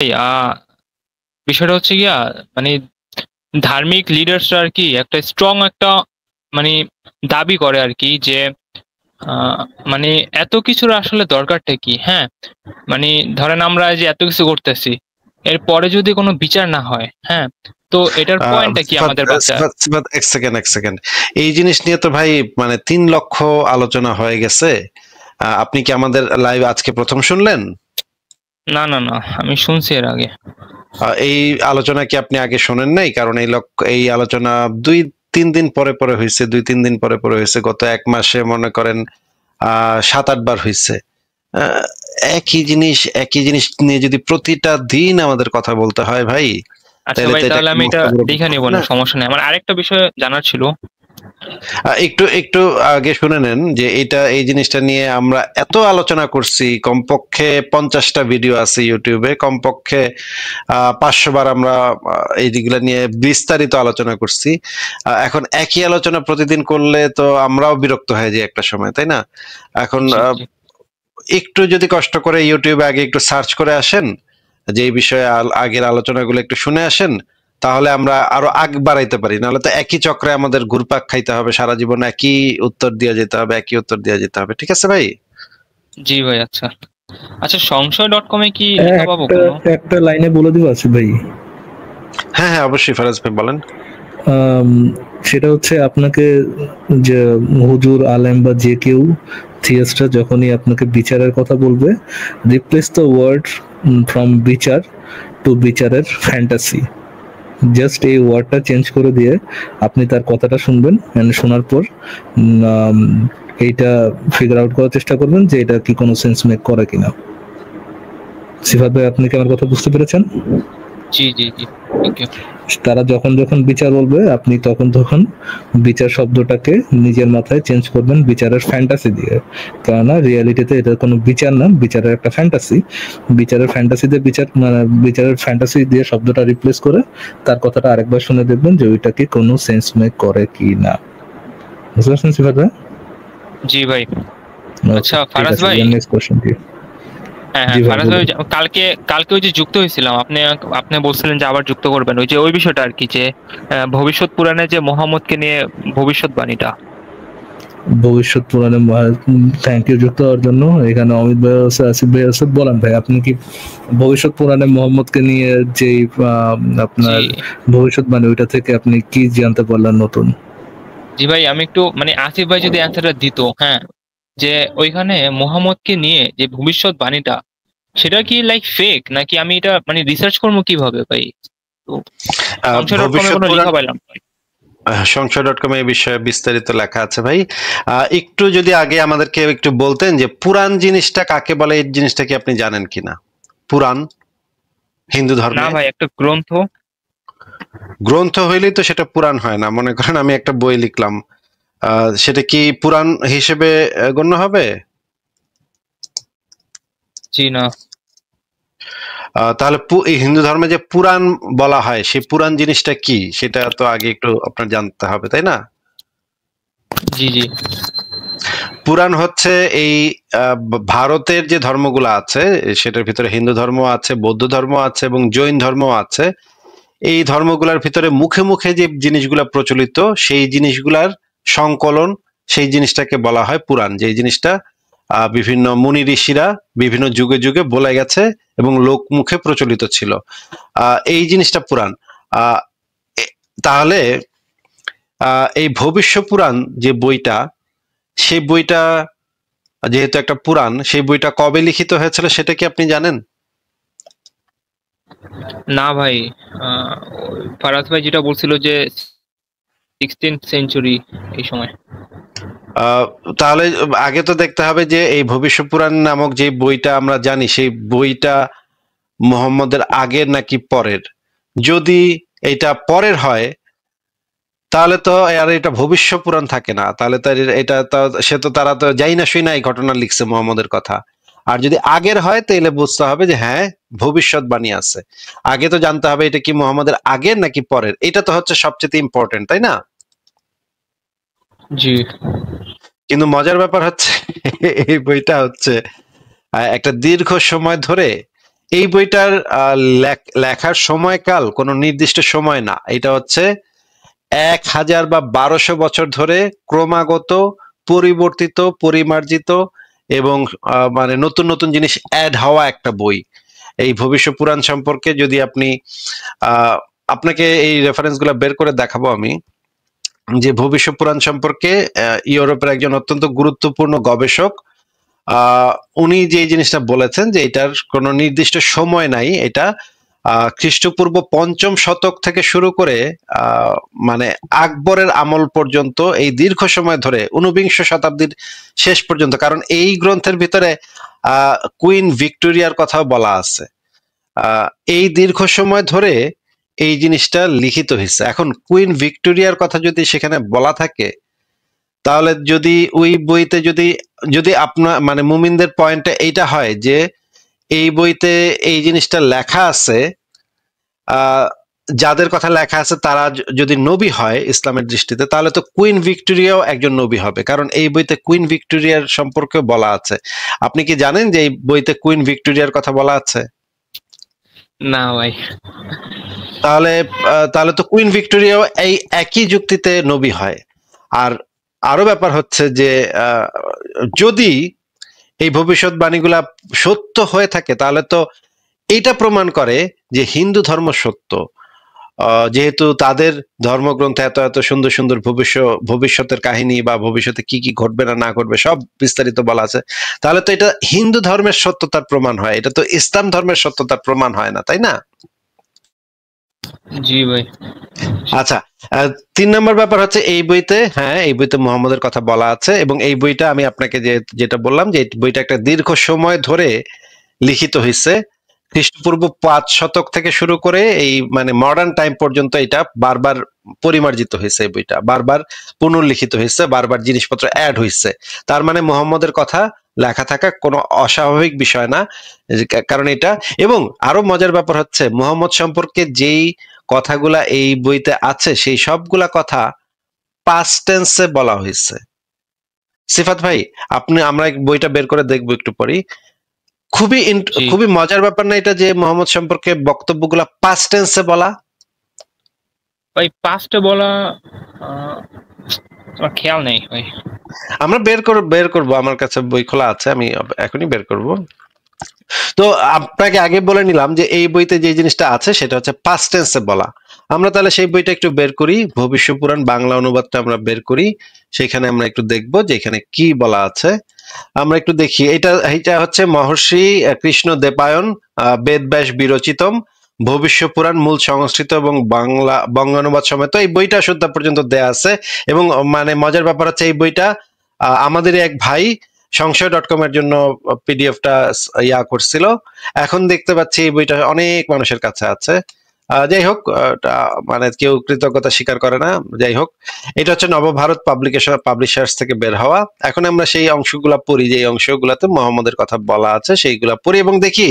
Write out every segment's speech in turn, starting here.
এই, বিষয়টা হচ্ছে গিয়া মানে ধার্মিক লিডার্সরা আর কি একটা স্ট্রং একটা মানে দাবি করে আর কি যে আহ, মানে এত কিছুর আসলে দরকারটা কি? হ্যাঁ, মানে ধরেন আমরা যে এত কিছু করতেছি, এরপরে যদি কোনো বিচার না হয়, হ্যাঁ, তো এটার পয়েন্টটা কি সিফাত, আমাদের বাঁচার? সিফাত, এক সেকেন্ড। এই জিনিস নিয়ে তো ভাই মানে 3 লক্ষ আলোচনা হয়ে গেছে। আপনি কি আমাদের লাইভ আজকে প্রথম শুনলেন? না না না, আমি শুনছি এর আগে। এই আলোচনা কি আপনি আগে শোনেন নাই? কারণ এই আলোচনা 2-3 দিন পরে পরে হয়েছে, 2-3 দিন পরে পরে হয়েছে। গত 1 মাসে মনে করেন 7-8 বার হয়েছে। আহ, একই জিনিস নিয়ে যদি প্রতিটা দিন আমাদের কথা বলতে হয় ভাই, আচ্ছা তাহলে ভাই, তো এটা তাহলে একটা আমি এটা মস্ত বড় দেখে বিপদ, নিব তাই না, না? সমস্যা নেই। আমার আরেকটা বিষয় জানার ছিল। একটু একটু আগে শুনে নেন যে এই জিনিসটা নিয়ে আমরা এত আলোচনা করছি। কমপক্ষে 50টা ভিডিও আছে ইউটিউবে, কমপক্ষে 500 বার আমরা এই দিকগুলা নিয়ে বিস্তারিত আলোচনা করছি। এখন একই আলোচনা প্রতিদিন করলে তো আমরাও বিরক্ত হয়ে যাই একটা সময়, তাই না? এখন জি জি। একটু যদি কষ্ট করে ইউটিউবে আগে একটু সার্চ করে আসেন, যে এই বিষয়ে আগের আলোচনাগুলো একটু শুনে আসেন, তাহলে আমরা আরো আগ বাড়াইতে পারি। নাহলে তো একই চক্রে আমাদের ঘুরপাক খাইতে হবে সারা জীবন, একই উত্তর দিয়ে যেতে হবে, একই উত্তর দিয়ে যেতে হবে। ঠিক আছে ভাই? জি ভাই, আচ্ছা। আচ্ছা, সংশয়.com-এ কি লেখা পাবো একটা কোনো? একটা লাইনে বলে দিব আসিফ ভাই। হ্যাঁ হ্যাঁ, অবশ্যই ফারাজ ভাই বলেন। আম, সেটা হচ্ছে আপনাকে যে হুজুর আলেম বা যে কেউ থিয়েস্টরা যখনই আপনাকে বিচারের কথা বলবে, রিপ্লেস দ্য ওয়ার্ড ফ্রম বিচার টু বিচারের ফ্যান্টাসি। জাস্ট এই ওয়ার্ডটা চেঞ্জ করে দিয়ে আপনি তার কথাটা শুনবেন, শোনার পর এইটা ফিগার আউট করার চেষ্টা করবেন যে এটা কি কোনো সেন্স মেক করে কিনা। সিফাত ভাই, আপনি কি আমার কথা বুঝতে পেরেছেন? জি জি জি, থ্যাংক ইউ। তারা যখন যখন বিচার বলবে, আপনি তখন তখন বিচার শব্দটাকে নিজের মাথায় চেঞ্জ করবেন বিচারের ফ্যান্টাসি দিয়ে। কেননা রিয়ালিটিতে এটা কোনো বিচার না, বিচারের একটা ফ্যান্টাসি। বিচারের ফ্যান্টাসিতে বিচারের ফ্যান্টাসি দিয়ে শব্দটা রিপ্লেস করে তার কথাটা আরেকবার শুনে দেখবেন যে ওইটা কি কোনো সেন্স মেক করে কি না। বুঝতে পারছেন সিফাত ভাই? জি ভাই। আচ্ছা ঠিক ফারাজ আছে, ভাই। নেক্সট কোশ্চেন কি? হ্যাঁ জি হ্যাঁ, ভাই ফারাজ ভাই, বলুন। কালকে কালকে ওই যে যুক্ত হয়েছিলাম, আপনি আপনি বলছিলেন যে আবার যুক্ত করবেন, ওই যে ওই বিষয়টা আর কি, যে ভবিষ্যৎ পুরাণে যে মোহাম্মদকে নিয়ে ভবিষ্যৎবাণীটা। ভবিষ্যৎ পুরাণে থ্যাংক ইউ যুক্ত হওয়ার জন্য। এখানে অমিত ভাই আছে, আসিফ ভাই আছে। বলেন ভাই, আপনি কি ভবিষ্যৎ পুরাণে মোহাম্মদকে নিয়ে যে জি আপনার ভবিষ্যৎবাণী, ওইটা থেকে আপনি কি জানতে পারলেন নতুন? জি ভাই, আমি একটু মানে আসিফ ভাই যদি অ্যান্সারটা দিত, হ্যাঁ, যে ওইখানে মোহাম্মদকে নিয়ে যে ভবিষ্যৎবাণীটা, সেটা কি লাইক ফেক, নাকি আমি এটা মানে রিসার্চ করবো কিভাবে ভাই? তো সংশয়.com-এ ভবিষ্যৎ কোনো পুরাণ, লেখা পাইলাম না। সংশয়.com এই বিষয়ে বিস্তারিত লেখা আছে ভাই। একটু যদি আগে আমাদেরকে একটু বলতেন যে পুরাণ জিনিসটা কাকে বলে, এই জিনিসটা কি আপনি জানেন কিনা? পুরাণ হিন্দু না ধর্মে ভাই, একটা গ্রন্থ। গ্রন্থ হইলেই তো সেটা পুরাণ হয় না। মনে করেন আমি একটা বই লিখলাম, সেটা কি পুরাণ হিসেবে গণ্য হবে? জি না। তাহলে এই হিন্দু ধর্মে যে পুরাণ বলা হয়, সেই পুরাণ জিনিসটা কি সেটা তো আগে একটু আপনার জানতে হবে, তাই না? জি জি। পুরাণ হচ্ছে এই ভারতের যে ধর্মগুলো আছে, সেটার ভিতরে হিন্দু ধর্ম আছে, বৌদ্ধ ধর্ম আছে এবং জৈন ধর্ম আছে। এই ধর্মগুলোর ভিতরে মুখে মুখে যে জিনিসগুলা প্রচলিত, সেই জিনিসগুলার সংকলন, সেই জিনিসটাকে বলা হয় পুরাণ। যে জিনিসটা বিভিন্ন মুনি ঋষিরা বিভিন্ন যুগে যুগে বলে গেছে এবং লোক মুখে প্রচলিত ছিল, এই জিনিসটা পুরাণ। আহ তাহলে এই ভবিষ্য পুরাণ যে বইটা, সেই বইটা যেহেতু একটা পুরাণ, সেই বইটা কবে লিখিত হয়েছিল সেটা কি আপনি জানেন? না ভাই, ফারাজ ভাই যেটা বলছিল যে 16th সেঞ্চুরি এই সময়। তাহলে আগে তো দেখতে হবে যে এই ভবিষ্য পুরাণ নামক যে বইটা আমরা জানি, সেই বইটা মুহাম্মদের আগের নাকি পরের। যদি এটা পরের হয়, তাহলে তো আর এটা ভবিষ্য পুরাণ থাকে না। তাহলে তো এটা তো সে তো তারা তো যাই না শুই না এই ঘটনা লিখছে মুহাম্মদের কথা। আর যদি আগের হয় তাহলে বুঝতে হবে যে হ্যাঁ, ভবিষ্যৎবাণী আছে। আগে তো জানতে হবে এটা কি মুহাম্মদের আগের নাকি পরের। এটা তো হচ্ছে সবচেয়ে ইম্পর্টেন্ট, তাই না? জি কিন্তু মজার ব্যাপার হচ্ছে এই বইটা হচ্ছে একটা দীর্ঘ সময় ধরে এই বইটার লেখার সময়কাল কোনো নির্দিষ্ট সময় না, এটা হচ্ছে 1000 বা 1200 বছর ধরে ক্রমাগত পরিবর্তিত, পরিমার্জিত এবং মানে নতুন নতুন জিনিস অ্যাড হওয়া একটা বই। এই ভবিষ্য পুরাণ সম্পর্কে যদি আপনি আপনাকে এই রেফারেন্স গুলা বের করে দেখাবো আমি, যে ভবিষ্য পুরাণ সম্পর্কে ইউরোপের একজন অত্যন্ত গুরুত্বপূর্ণ গবেষক উনি যে জিনিসটা বলেছেন যে এটার কোনো নির্দিষ্ট সময় নাই, এটা খ্রিস্টপূর্ব 5ম শতক থেকে শুরু করে মানে আকবরের আমল পর্যন্ত, এই দীর্ঘ সময় ধরে 19বিংশ শতাব্দীর শেষ পর্যন্ত, কারণ এই গ্রন্থের ভিতরে কুইন ভিক্টোরিয়ার কথাও বলা আছে। এই দীর্ঘ সময় ধরে এই জিনিসটা লিখিত হয়েছে। এখন কুইন ভিক্টোরিয়ার কথা যদি সেখানে বলা থাকে, তাহলে যদি ওই বইতে যদি আপনার মানে মুমিনদের পয়েন্টে এইটা হয় যে এই বইতে এই জিনিসটা লেখা আছে, যাদের কথা লেখা আছে তারা যদি নবী হয় ইসলামের দৃষ্টিতে, তাহলে তো কুইন ভিক্টোরিয়াও একজন নবী হবে, কারণ এই বইতে কুইন ভিক্টোরিয়ার সম্পর্কে বলা আছে। আপনি কি জানেন যে এই বইতে কুইন ভিক্টোরিয়ার কথা বলা আছে? না ভাই। তাহলে তো কুইন ভিক্টোরিয়াও এই একই যুক্তিতে নবী হয়। আর আরো ব্যাপার হচ্ছে যে যদি এই ভবিষ্যৎবাণীগুলা সত্য হয়ে থাকে, তাহলে তো এটা প্রমাণ করে যে হিন্দু ধর্ম সত্য, যেহেতু তাদের ধর্মগ্রন্থে এত এত সুন্দর সুন্দর ভবিষ্যতের কাহিনী বা ভবিষ্যতে কি কি ঘটবে না না ঘটবে সব বিস্তারিত বলা আছে, তাহলে তো এটা হিন্দু ধর্মের সত্যতার প্রমাণ হয়, এটা তো ইসলাম ধর্মের সত্যতার প্রমাণ হয় না, তাই না? জি ভাই। আচ্ছা, 3 নম্বর ব্যাপার হচ্ছে এই বইতে, হ্যাঁ এই বইতে মুহাম্মদের কথা বলা আছে, এবং এই বইটা আমি আপনাকে যেটা বললাম যে বইটা একটা দীর্ঘ সময় ধরে লিখিত হয়েছে, খ্রিস্টপূর্ব 5 শতক থেকে শুরু করে এই মানে মডার্ন টাইম পর্যন্ত এটা বারবার পরিমার্জিত হয়েছে, এই বইটা বারবার পুনর্লিখিত হয়েছে, বারবার জিনিসপত্র অ্যাড হয়েছে। তার মানে মুহাম্মদের কথা লেখা থাকা কোনো অস্বাভাবিক বিষয় না, কারণ এটা। এবং আরো মজার ব্যাপার হচ্ছে মুহাম্মদ সম্পর্কে যেই কথাগুলা এই বইতে আছে সেই সবগুলা কথা পাস্ট টেন্সে বলা হয়েছে। সিফাত ভাই, আমরা বইটা বের করে দেখবো একটু পরেই। খুবই মজার ব্যাপার না এটা, যে মুহাম্মদ সম্পর্কে বক্তব্যগুলা পাস্ট টেন্সে বলা? ভাই পাস্টে বলা আমার খেয়াল নেই ভাই। আমরা বের করব, আমার কাছে বই খোলা আছে, আমি এখনই বের করব। তো আপনাকে আগে বলে নিলাম যে এই বইতে যে জিনিসটা আছে সেটা হচ্ছে পাস্ট টেন্সে বলা। আমরা তাহলে সেই বইটা একটু বের করি, ভবিষ্য পুরাণ বাংলা অনুবাদটা আমরা বের করি, সেখানে আমরা একটু দেখব যে এখানে কি বলা আছে। আমরা একটু দেখি, এটা হচ্ছে মহর্ষি কৃষ্ণ দেবায়ন বেদব্যাস বিরচিতম ভবিষ্য পুরাণ মূল সংস্কৃত এবং বাংলা বঙ্গানুবাদ সমেত, এই বইটা শুদ্ধা পর্যন্ত দেয়া আছে। এবং মানে মজার ব্যাপার হচ্ছে এই বইটা আমাদের এক ভাই সংশয়.com এর জন্য পিডিএফটা করছিল, এখন দেখতে পাচ্ছি এই বইটা অনেক মানুষের কাছে আছে। যাই হোক, মানে কেউ কৃতজ্ঞতা স্বীকার করে না। যাই হোক, এটা হচ্ছে নবভারত পাবলিশার্স থেকে বের হওয়া। এখন আমরা সেই অংশগুলা পড়ি, যে অংশগুলাতে মোহাম্মদের কথা বলা আছে সেইগুলা পড়ি এবং দেখি।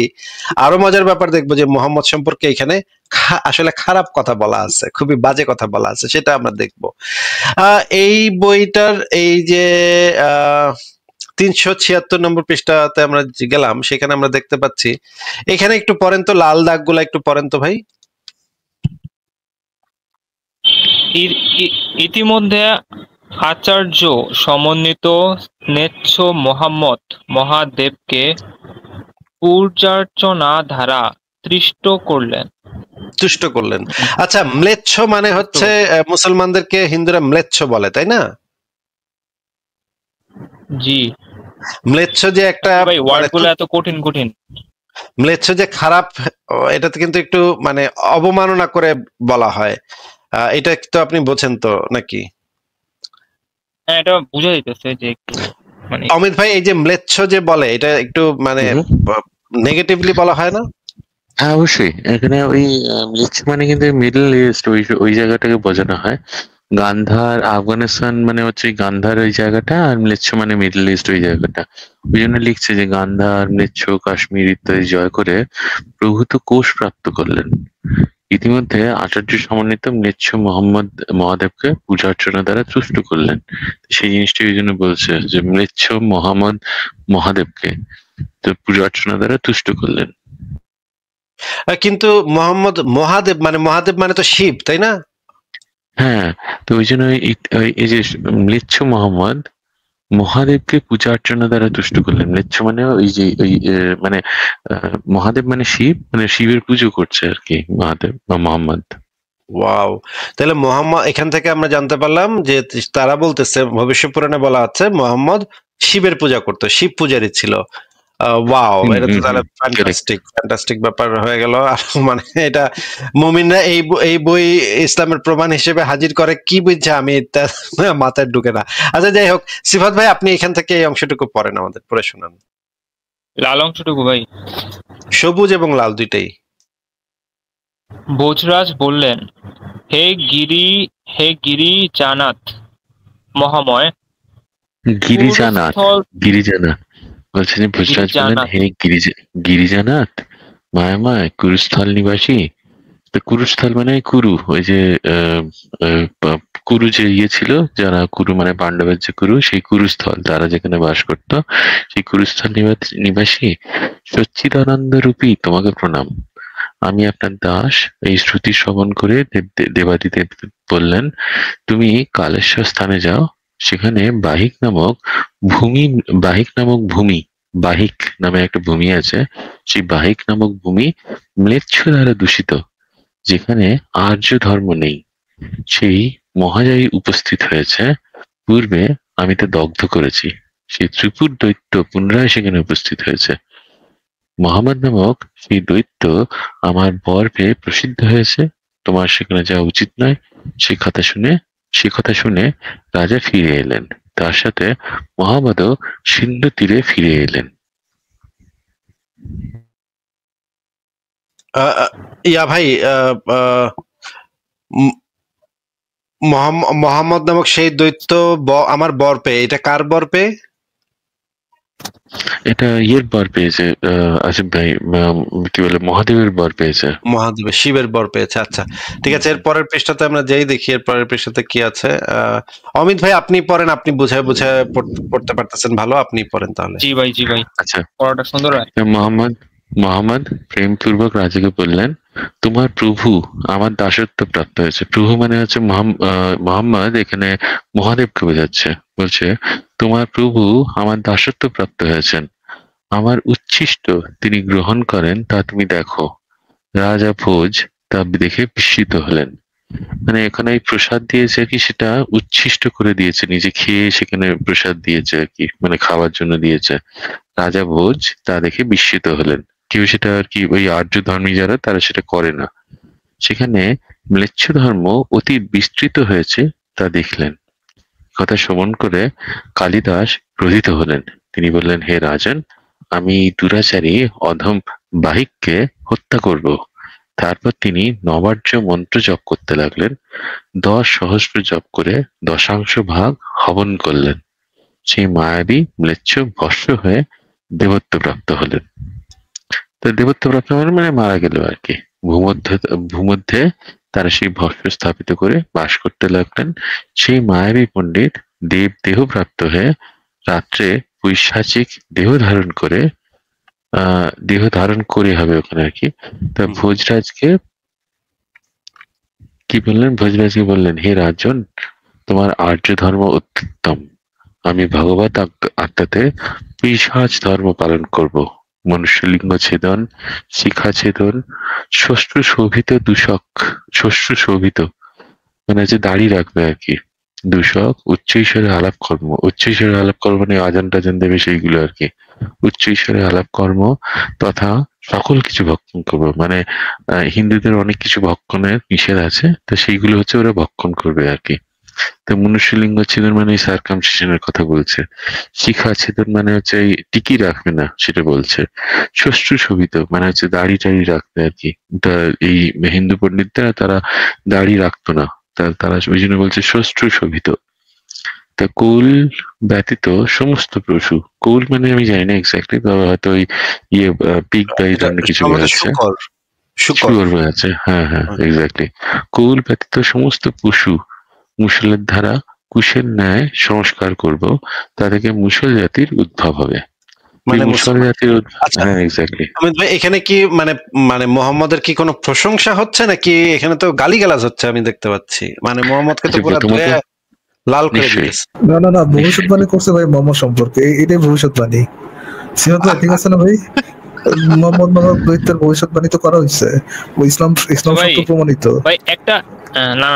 আরো মজার ব্যাপার দেখবো যে মোহাম্মদ সম্পর্কে এখানে আসলে খারাপ কথা বলা আছে, খুবই বাজে কথা বলা আছে, সেটা আমরা দেখবো। এই বইটার এই যে 376 নম্বর পৃষ্ঠাতে আমরা গেলাম, সেখানে আমরা দেখতে পাচ্ছি, এখানে একটু পড়েন তো, লাল দাগগুলা একটু পড়েন তো ভাই। ইতিমধ্যে আচার্য সমন্বিত স্নেচ্ছ মোহাম্মদ মহাদেবকে পূজার্চনা দ্বারা তুষ্ট করলেন। আচ্ছা, ম্লেচ্ছ মানে হচ্ছে মুসলমানদেরকে হিন্দুরা ম্লেচ্ছ বলে, তাই না? জি। ম্লেচ্ছ যে একটা এত কঠিন ম্লেচ্ছ যে খারাপ, এটাতে কিন্তু একটু মানে অবমাননা করে বলা হয়, এটা তো আপনি বোঝেন তো নাকি? হ্যাঁ, এটা বুঝা যাইতেছে যে একটু মানে অমিত ভাই, এই যে ম্লেচ্ছ যে বলে, এটা একটু মানে নেগেটিভলি বলা হয় না? হ্যাঁ অবশ্যই, এখানে ওই ম্লেচ্ছ মানে কিন্তু মিডল ইস্ট ওই জায়গাটাকে বোঝানো হয়। গান্ধার আফগানিস্তান মানে হচ্ছে গান্ধার ওই জায়গাটা, আর ম্লেচ্ছ মানে মিডল ইস্ট ওই জায়গাটা। ওই জন্য লিখছে যে গান্ধার ম্লেচ্ছ কাশ্মীর ইত্যাদি জয় করে প্রভূত কোষ প্রাপ্ত করলেন। ইতিমধ্যে আচার্য সমন্বিত ম্লেচ্ছ মোহাম্মদ মহাদেবকে পূজা অর্চনা দ্বারা তুষ্ট করলেন। সেই জিনিসটা ওই জন্য বলছে যে ম্লেচ্ছ মোহাম্মদ মহাদেবকে পূজা অর্চনা দ্বারা তুষ্ট করলেন। কিন্তু মহাদেব মানে তো শিব, তাই না? হ্যাঁ, তো ওই জন্য এই যে ম্লেচ্ছ মোহাম্মদ মহাদেবকে পূজা অর্চনা দ্বারা তুষ্ট করলেন। ম্লেচ্ছ মানে ওই যে ওই মানে মহাদেব মানে শিব, মানে শিবের পুজো করছে আর কি মহাদেব বা মোহাম্মদ। ওয়াও, তাহলে মোহাম্মদ, এখান থেকে আমরা জানতে পারলাম যে তারা বলতেছে, ভবিষ্য পুরাণে বলা আছে মোহাম্মদ শিবের পূজা করতো, শিব পূজারী ছিল। ওয়াও, এটা তো তাহলে ফ্যান্টাস্টিক ব্যাপার হয়ে গেল। আর মানে এটা মুমিনরা এই বই ইসলামের প্রমাণ হিসেবে হাজির করে কি বুঝছে আমি মাথায় ঢুকে না। আচ্ছা, যাই হোক, সিফাত ভাই আপনি এখান থেকে এই অংশটুকু পড়েন, আমাদের পড়ে শোনান। লাল অংশটুকু ভাই। সবুজ এবং লাল দুইটাই। ভোজরাজ বললেন, হে গিরি জানাত মহাময়, গিরিজানাথ বলছেন ভোজরাজ বললেন, হে গিরিজানাথ মায়াময় কুরুস্থল নিবাসী। তো কুরুস্থল মানে কুরু, ওই যে কুরু যে ছিল, যারা কুরু মানে পাণ্ডবের যে কুরু, সেই কুরুস্থল তারা যেখানে বাস করত, সেই কুরুস্থল নিবাসী সচ্চিদানন্দ রূপী তোমাকে প্রণাম। আমি আপনার দাস। এই শ্রুতি শ্রবণ করে দেবাদিদেব বললেন, তুমি কালেশ্বর স্থানে যাও, সেখানে বাহিক নামক বাহিক নামে একটা ভূমি আছে। সেই বাহিক নামক ভূমি ম্লেচ্ছ দ্বারা দূষিত, যেখানে আর্য ধর্ম নেই। সেই মহাজয়ী উপস্থিত হয়েছে। পূর্বে আমি তা দগ্ধ করেছি। সেই ত্রিপুর দৈত্য পুনরায় সেখানে উপস্থিত হয়েছে। মোহাম্মদ নামক সেই দৈত্য আমার বর পেয়ে প্রসিদ্ধ হয়েছে। তোমার সেখানে যাওয়া উচিত নয়। সে কথা শুনে রাজা ফিরে এলেন। তার সাথে মোহাম্মদও সিন্ধু তীরে ফিরে এলেন। ইয়া ভাই, মোহাম্মদ নামক সেই দৈত্য আমার বর পেয়ে, এটা কার বর পেয়ে? এটা ইয়ের বর পেয়েছে আসিফ ভাই, কি বলে, মহাদেবের বর পেয়েছে। মহাদেবের, শিবের বর পেয়েছে। আচ্ছা, ঠিক আছে। এর পরের পৃষ্ঠাতে আমরা যেই দেখি, এর পরের পৃষ্ঠাতে কি আছে। অমিত ভাই আপনি পড়েন, আপনি বুঝায় পড়তে পারতেছেন ভালো, আপনি পড়েন তাহলে। জি ভাই। আচ্ছা, পড়াটা সুন্দর হয়। মোহাম্মদ প্রেমপূর্বক রাজাকে বললেন, তোমার প্রভু আমার দাসত্ব প্রাপ্ত হয়েছে। প্রভু মানে হচ্ছে মোহাম্মদ, এখানে মহাদেবকে বোঝাচ্ছে। বলছে, তোমার প্রভু আমার দাসত্ব প্রাপ্ত হয়েছেন। আমার উচ্ছিষ্ট তিনি গ্রহণ করেন, তা তুমি দেখো। রাজা ভোজ তা দেখে বিস্মিত হলেন। মানে এখানে এই প্রসাদ দিয়েছে কি, সেটা উচ্ছিষ্ট করে দিয়েছে, নিজে খেয়ে সেখানে প্রসাদ দিয়েছে আর কি, মানে খাওয়ার জন্য দিয়েছে। রাজা ভোজ তা দেখে বিস্মিত হলেন। কেউ সেটা আর কি, ওই আর্য ধর্মী যারা, তারা সেটা করে না। সেখানে ম্লেচ্ছ ধর্ম অতি বিস্তৃত হয়েছে তা দেখলেন। কথা শ্রবণ করে কালিদাস ক্রোধিত হলেন। তিনি বললেন, হে রাজন, আমি দুরাচারী অধম বাহিককে হত্যা করব। তারপর তিনি নবার্য মন্ত্র জপ করতে লাগলেন। 10 সহস্র জপ করে 10 ভাগ হবন করলেন। সেই মায়াবী ম্লেচ্ছ ভস্ম হয়ে দেবত্ব প্রাপ্ত হলেন। তো দেবত্ব প্রাপ্ত মানে মারা গেল আর কি। ভূমধ্যে তারা সেই ভস্ম স্থাপিত করে বাস করতে লাগলেন। সেই মায়াবী পণ্ডিত দেহ প্রাপ্ত হয়ে রাত্রে পৈশাচিক দেহ ধারণ করে হবে ওখানে আর কি। তা ভোজরাজকে বললেন, হে রাজন, তোমার আর্য ধর্ম উত্তম। আমি ভগবত আত্মাতে পিশাচ ধর্ম পালন করব। মনুষ্যলিঙ্গ ছেদন, শিখা ছেদন, ষষ্ঠ শোভিত মানে হচ্ছে দাড়ি রাখবে আর কি। দূষক উচ্চ ঈশ্বরে আলাপ কর্ম নিয়ে আজান টাজান দেবে, সেইগুলো আর কি। উচ্চ ঈশ্বরে আলাপ কর্ম তথা সকল কিছু ভক্ষণ করবো। মানে হিন্দুদের অনেক কিছু ভক্ষণের নিষেধ আছে, তো সেইগুলো হচ্ছে ওরা ভক্ষণ করবে আর কি। তো মনুষ্যলিঙ্গ ছেদন মানে সার্কামসিশনের কথা বলছে। শিখা ছেদন মানে হচ্ছে এই টিকি রাখবে না, সেটা বলছে। ষষ্ঠ শোভিত মানে হচ্ছে দাড়ি টাড়ি রাখবে আর কি। এই হিন্দু পণ্ডিতরা তারা দাড়ি রাখতো না, তারা ওই জন্য বলছে ষষ্ঠ শোভিত। তা কৌল ব্যতীত সমস্ত পশু, কৌল মানে আমি জানি না এক্স্যাক্টলি, তবে হয়তো ওই পিগ বা এই ধরনের কিছু বোঝাচ্ছে, শুকর বোঝাচ্ছে। হ্যাঁ, এক্স্যাক্টলি। কৌল ব্যতীত সমস্ত পশু মুষলের দ্বারা কুশের ন্যায় সংস্কার করব, তা থেকে মুষল জাতির উদ্ভব হবে। মানে মুসল জাতির আচ্ছা হ্যাঁ এক্স্যাক্টলি। অমিত ভাই, এখানে কি মানে মানে মোহাম্মদের কি কোনো প্রশংসা হচ্ছে নাকি এখানে তো গালিগালাজ হচ্ছে আমি দেখতে পাচ্ছি, মানে মোহাম্মদকে তো আচ্ছা পুরো প্রথমত ধুয়ে লাল করে নিশ্চয়ই দিতেছে। না ভবিষ্যৎবাণী করছে ভাই মোহাম্মদ সম্পর্কে, এটাই ভবিষ্যৎবাণী। সিরাত ভাই ঠিক আছে না ভাই? মোহাম্মদ নামক দৈত্যের ভবিষ্যৎবাণী তো করা হয়েছে, ও ইসলাম ভাই সত্য প্রমাণিত। ভাই একটা না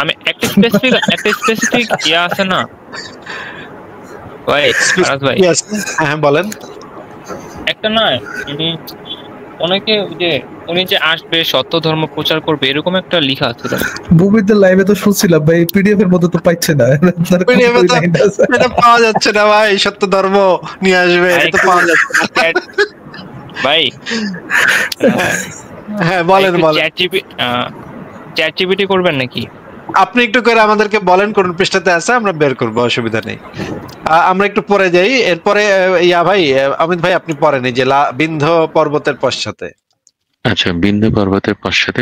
আমি একটা স্পেসিফিক ইয়া আছে না ভাই, আরাজ ভাই Yes, হ্যাঁ বলেন। একটা না অনেকে উনি যে আসবে সত্য ধর্ম প্রচার করবে এরকম একটা লেখা আছে। বুবিদের লাইভে তো শুনছিলাম ভাই, পিডিএফ এর মধ্যে তো পাইছে না, PDF তো এটা পাওয়া যাচ্ছে না ভাই, সত্য ধর্ম নিয়ে আসবে এটা তো পাওয়া যাচ্ছে না ভাই। হ্যাঁ বলেন চ্যাট জিপিটি করবেন নাকি? আপনি একটু করে আমাদেরকে বলেন কোন পৃষ্ঠাতে আছে, আমরা বের করবো, অসুবিধা নেই। আমরা একটু পরে যাই, এরপরে ইয়া ভাই অমিত ভাই আপনি পড়েন এই যে বিন্ধ্য পর্বতের পশ্চাতে। আচ্ছা, বিন্ধ্য পর্বতের পশ্চাতে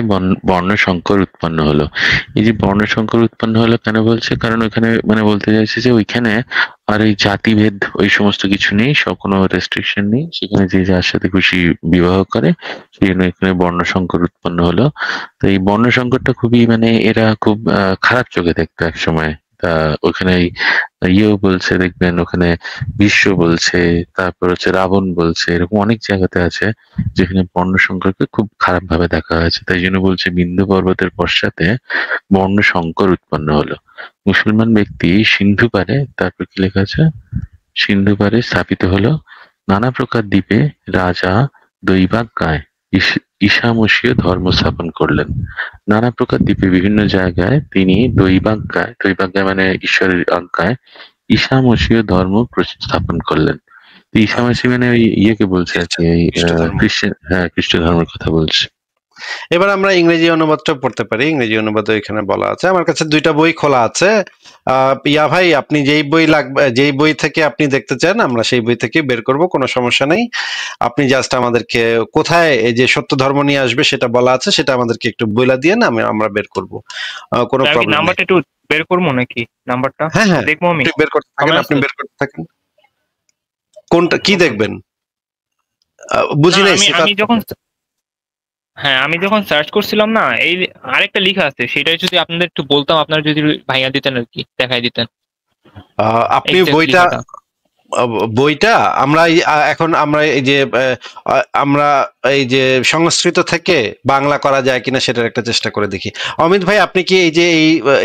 বর্ণ সংকর উৎপন্ন হলো। এই যে বর্ণ সংকর উৎপন্ন হলো কেন বলছে, কারণ ওইখানে মানে বলতে চাইছে যে ওইখানে আর এই জাতিভেদ ওই সমস্ত কিছু নেই, সব কোনো রেস্ট্রিকশন নেই, সেখানে যে যার সাথে খুশি বিবাহ করে, সেই জন্য এখানে বর্ণ সংকর উৎপন্ন হলো। তো এই বর্ণ সংকরটা খুবই মানে এরা খুব খারাপ চোখে দেখতো এক সময়। ওখানে ইয়েও বলছে দেখবেন, ওখানে বিশ্ব বলছে, তারপর হচ্ছে রাবণ বলছে, এরকম অনেক জায়গাতে আছে যেখানে বর্ণ সংকরকে খুব খারাপ ভাবে দেখা হয়েছে। তাই জন্য বলছে বিন্ধ্য পর্বতের পশ্চাতে বর্ণ সংকর উৎপন্ন হলো। মুসলমান ব্যক্তি সিন্ধু পারে, তারপর কি লেখা আছে, সিন্ধু পারে স্থাপিত হলো নানা প্রকার দ্বীপে রাজা দৈবাজ্ঞায় ঈশামসীয় ধর্ম স্থাপন করলেন। নানা প্রকার দ্বীপে বিভিন্ন জায়গায় তিনি দৈবাজ্ঞায় মানে ঈশ্বরের আজ্ঞায় ঈশামসীয় ধর্ম স্থাপন করলেন। ঈশামসী মানে ওই ইয়েকে বলছে আর কি, খ্রিস্ট ধর্মের কথা বলছে। এবার আমরা ইংরেজি অনুবাদটা পড়তে পারি। ইংরেজি অনুবাদ এখানে বলা আছে, আমার কাছে 2টা বই খোলা আছে। ইয়া ভাই আপনি যেই বই থেকে আপনি দেখতে চান আমরা সেই বই থেকে বের করব, কোনো সমস্যা নেই। আপনি জাস্ট আমাদেরকে কোথায় এই যে সত্য ধর্ম নিয়ে আসবে সেটা বলা আছে সেটা আমাদেরকে একটু বলে দিয়ে না, আমরা বের করব, কোনো প্রবলেম নেই। নাম্বারটা একটু বের করব নাকি? নাম্বারটা হ্যাঁ দেখবো আমি, বের করতে থাকেন, আপনি বের করতে থাকেন। কোনটা কি দেখবেন বুঝি নাই। আমি যখন সার্চ করছিলাম না, এই আরেকটা লেখা আছে, সেটাই যদি আপনাদের একটু বলতাম, আপনারা যদি ভাইয়া দিতেন আর কি, দেখাই দিতেন আপনি বইটা আমরা এই যে সংস্কৃত থেকে বাংলা করা যায় কিনা সেটার একটা চেষ্টা করে দেখি। অমিত ভাই আপনি কি এই যে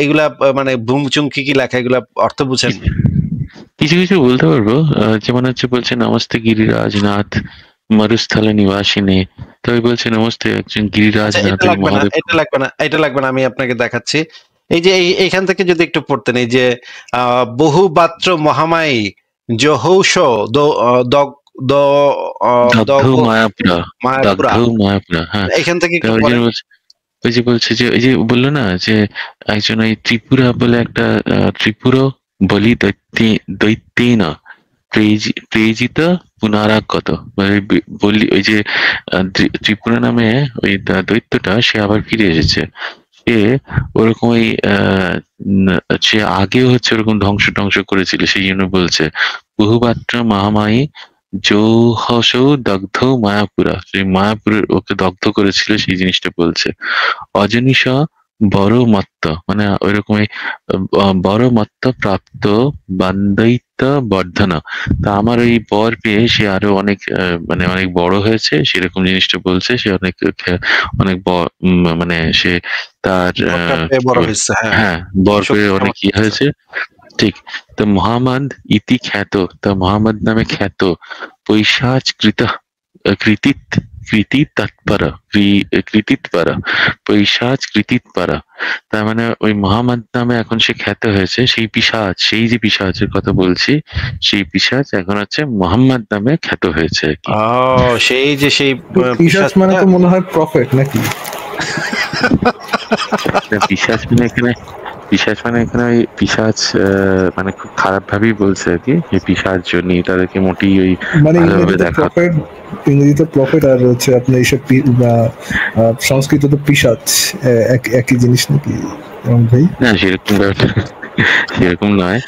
এইগুলা মানে বুমচুং কি লেখা, এগুলা অর্থ বুঝেন? কিছু কিছু বলতে পারবো, যেমন হচ্ছে বলছে নমস্তে গিরিরাজনাথ মরুস্থলে নিবাসিনী, তবে বলছে নমস্তে একজন গিরিরাজনাথ। এটা লাগবে না, আমি আপনাকে দেখাচ্ছি। এই যে এইখান থেকে যদি একটু পড়তেন, এই যে বহুবাত্র মহামায়ী জহৌষ মায়াপুরা, এখান থেকে ওই যে বলছে যে ওই যে বললো না যে একজন ওই ত্রিপুরা বলে একটা ত্রিপুরা বলি দৈত্যেন প্রেজিত পুনরাগত, বলি ওই যে ত্রিপুরা নামে ওই দৈত্যটা সে আবার ফিরে এসেছে। সে ওরকম ওই সে আগেও হচ্ছে ওরকম ধ্বংস করেছিল, সেই জন্য বলছে বহুমাত্র মহামায়ী জৌহসৌ দগ্ধ মায়াপুরা, সেই মায়াপুরের ওকে দগ্ধ করেছিল, সেই জিনিসটা বলছে। অজনিষ বড় মত্ত মানে ওইরকমই বড় মত্ত প্রাপ্ত বান্ধৈত্য বর্ধনা, তা আমার ওই বর পেয়ে সে আরো অনেক মানে অনেক বড় হয়েছে, সেরকম জিনিসটা বলছে। সে অনেক মানে সে তার হ্যাঁ বর পেয়ে অনেক ইয়ে হয়েছে, ঠিক। তো মোহাম্মদ ইতি খ্যাত, তা মোহাম্মদ নামে খ্যাত পৈশাচ কৃতিৎপর, তার মানে ওই মোহাম্মদ নামে এখন সে খ্যাত হয়েছে। সেই পিশাচ, সেই যে পিশাচের কথা বলছি, সেই পিশাচ এখন হচ্ছে মোহাম্মদ নামে খ্যাত হয়েছে। সেই যে সেই পিশাচ মানে তো মনে হয় প্রফেট নাকি? পিশাচ মানে এখানে ওই পিশাচ মানে খুব খারাপ ভাবেই বলছে আর কি, এই পিশাচ জন্য তাদেরকে মোটেই ওই ভালোভাবে দেখা। ইংরেজিতে প্রফেট আর হচ্ছে আপনি এইসব সংস্কৃত তো পিশাচ একই জিনিস নাকি ভাই? না সেরকম নয়,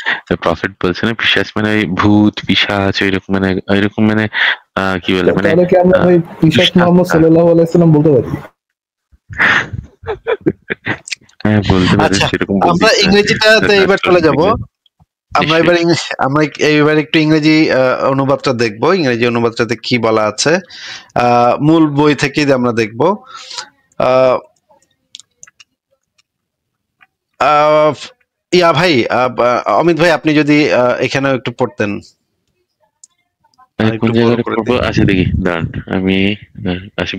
প্রফেট বলছে না, পিশাচ মানে ওই ভূত পিশাচ ওইরকম মানে ওইরকম মানে কি বলে মানে তাহলে কি আমরা ভাই পিশাচ মুহাম্মদ সাল্লাল্লাহু আলাইহি ওয়াসাল্লাম বলতে পারি? হ্যাঁ বলতে পারে, আচ্ছা, সেরকম আমরা বলতে ইংরেজিটাতে এবার চলে যাব। আমরা এবার একটু ইংরেজি অনুবাদটা দেখবো, ইংরেজি অনুবাদটাতে কি বলা আছে মূল বই থেকে আমরা দেখবো। ইয়া ভাই, অমিত ভাই আপনি যদি এখানেও একটু পড়তেন। কোন জায়গাটা পড়বো? আচ্ছা দেখি দাঁড়ান, আমি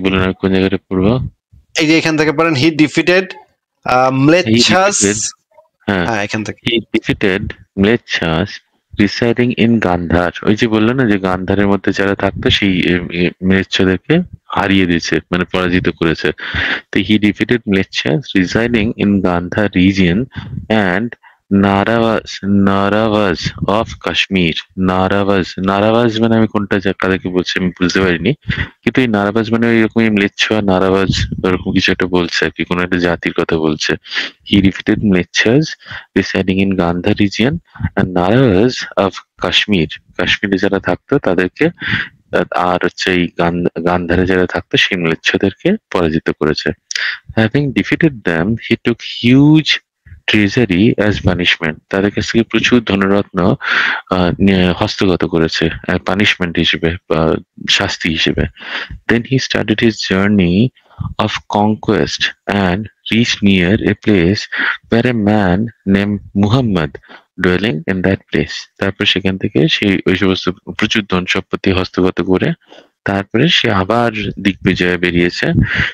বলুন আমি কোন জায়গাটা পড়বো। এই যে এখান থেকে পড়েন, হি ডিফিটেড ম্লেচ্ছাস। হ্যাঁ এখান থেকে, হি ডিফিটেড ম্লেচ্ছাস রিসাইডিং ইন গান্ধার। ওই যে বললো না যে গান্ধারের মধ্যে যারা থাকতো সেই ম্লেচ্ছদেরকে হারিয়ে দিয়েছে, মানে পরাজিত করেছে। তো he defeated Mlecchas residing in Gandhara region and নারাওয়াজ অফ কাশ্মীর। নারাওয়াজ মানে আমি কোনটা কাদেরকে বলছি আমি বুঝতে পারিনি, কিন্তু এই নারাওয়াজ মানে ওইরকম ম্লেচ্ছ আর নারাওয়াজ ওরকম কিছু একটা বলছে আর কি, কোনো একটা জাতির কথা বলছে। He defeated Mlecchas residing in Gandhara region and নারাওয়াজ অফ কাশ্মীর। কাশ্মীরে যারা থাকতো তাদেরকে, আর হচ্ছে এই গান্ধারে যারা থাকতো সেই ম্লেচ্ছদেরকে পরাজিত করেছে। হ্যাভিং ডিফিটেড দ্যাম হি টুক হিউজ ট্রেজারি অ্যাজ পানিশমেন্ট। তাদের কাছ থেকে প্রচুর ধনরত্ন হস্তগত করেছে পানিশমেন্ট হিসেবে, শাস্তি হিসেবে। Then he started his journey of conquest and reached near a place where a man named Muhammad dwelling in that place. তারপর সেখান থেকে সেই ওই সমস্ত প্রচুর ধন সম্পত্তি হস্তগত করে তারপরে সে আবার দিগ্বিজয়ে বেরিয়েছে।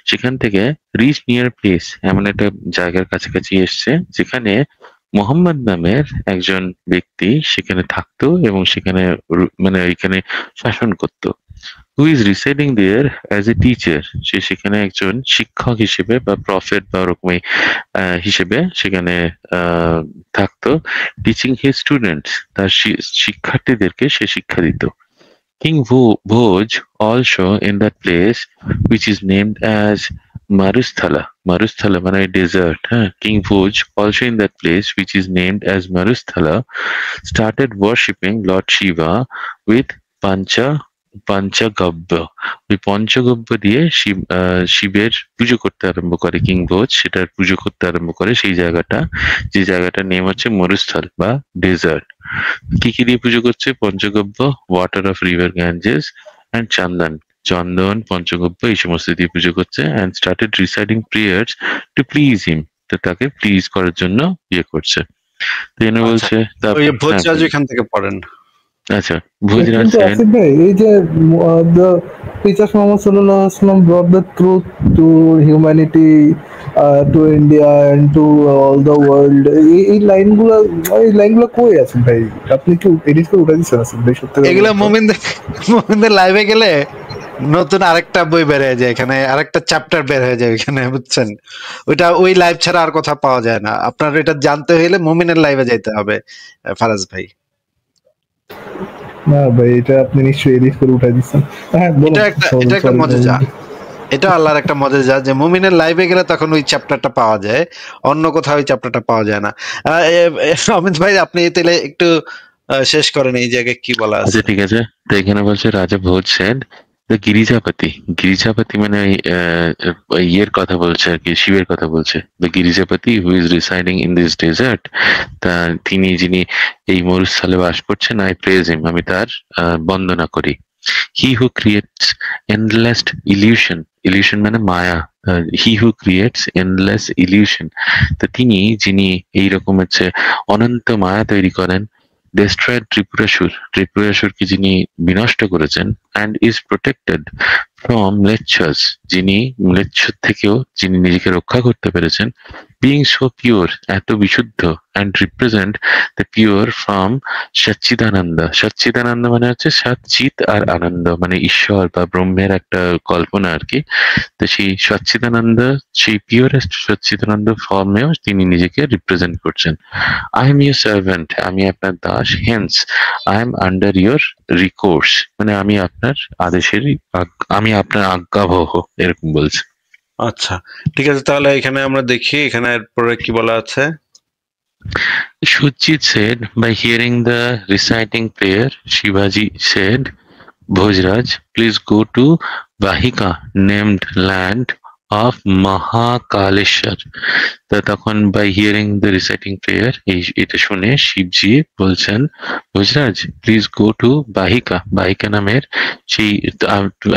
সেখান থেকে রিচ নিয়ার প্লেস, এমন একটা জায়গার কাছাকাছি এসছে যেখানে মোহাম্মদ নামের একজন ব্যক্তি সেখানে থাকতো এবং সেখানে মানে ওইখানে শাসন করতো। who is residing there as a teacher, সে সেখানে একজন শিক্ষক হিসেবে বা প্রফেট বা ওরকমই হিসেবে সেখানে থাকতো। টিচিং হিজ স্টুডেন্টস, তার শিক্ষার্থীদেরকে সে শিক্ষা দিত। King Bhoj also in that place which is named as Marusthala. Marusthala মানে desert, হ্যাঁ। King Bhoj also in that place which is named as Marusthala started worshipping Lord Shiva with panchagavya. ওই পঞ্চগব্য দিয়ে শিবের পুজো করতে আরম্ভ করে কিং ভোজ, সেটার পুজো করতে আরম্ভ করে সেই জায়গাটা, যে জায়গাটার নেম হচ্ছে মরুস্থল বা ডেজার্ট। কি কি দিয়ে পুজো করছে? Panchagavya, water of river Ganges and chandan পঞ্চগব্য এই সমস্ত দিয়ে পুজো করছে। And started reciting prayers to please him, তো তাকে প্লিজ করার জন্য ইয়ে করছে। তো এনে বলছে ভোজরাজ এখান থেকে পড়েন। আচ্ছা, ভোজরাজ ভাই এই যে the Prophet Muhammad sallallahu alaihi wasallam brought the truth to humanity, to India and to all the world, এই লাইনগুলো কই আছে ভাই? আপনি কি এডিট করে উঠাই দিছেন ভাই? সত্যি এগুলা মুমিনদের লাইভে গেলে নতুন আরেকটা বই বের হয়ে যায়, এখানে আরেকটা চ্যাপ্টার বের হয়ে যায় এখানে, বুঝছেন? ওই লাইভ ছাড়া আর কথা পাওয়া যায় না। আপনার এটা জানতে হলে মুমিনের লাইভে যাইতে হবে ফারাজ ভাই। না ভাই, এটা আপনি নিশ্চয়ই এডিট করে উঠাই দিচ্ছেন। হ্যাঁ, এটা একটা মজা, এটা আল্লাহর একটা মজা যে মুমিনের লাইভে গেলে তখন ওই চ্যাপ্টারটা পাওয়া যায়, অন্য কোথাও ওই চ্যাপ্টারটা পাওয়া যায় না। অমিত ভাই আপনি তাহলে একটু শেষ করেন এই জায়গায় কি বলা আছে। ঠিক আছে, তো এখানে বলছে রাজা ভোজ সেড গিরিজাপতি মানে ইয়ের কথা বলছে আর কি, শিবের কথা বলছে। The Girijapati who is residing in this desert, তা তিনি যিনি এই মরুস্থলে বাস করছেন, আই প্রেজ হিম, আমি তার বন্দনা করি। হি হু ক্রিয়েটস এন্ডলেস ইলিউশন মানে মায়া, হি হু ক্রিয়েটস এন্ডলেস ইলিউশন, তো তিনি যিনি এইরকম হচ্ছে অনন্ত মায়া তৈরি করেন। destroyed ত্রিপুরাসুরকে যিনি বিনষ্ট করেছেন, and is protected from ম্লেচ্ছাস, যিনি ম্লেচ্ছ থেকেও যিনি নিজেকে রক্ষা করতে পেরেছেন। being so pure, এত বিশুদ্ধ, and represent the pure from সচ্চিদানন্দ মানে হচ্ছে সচ্চিত আর আনন্দ মানে ঈশ্বর বা ব্রহ্মের একটা কল্পনা আর কি। তো সেই সচ্চিদানন্দ, সেই পিওরেস্ট সচ্চিদানন্দ ফর্মেও তিনি নিজেকে রিপ্রেজেন্ট করছেন। আই এম ইউর সার্ভেন্ট, আমি আপনার Das. Haynes I am under your recourse, মানে আমি আপনার আদেশের, আমি আপনার আজ্ঞাবহ, এরকম বলছে। আচ্ছা ঠিক আছে, তাহলে এখানে আমরা দেখি এখানে এরপরে কি বলা আছে। Shujit said, by hearing the reciting prayer, Shivaji said, Bhojraj, please go to Vahika, named land of Mahakaleshwar. তা তখন by hearing the reciting prayer, এটা শুনে শিবজি বলছেন, ভোজরাজ প্লিজ গো টু বাহিকা, বাহিকা নামের সেই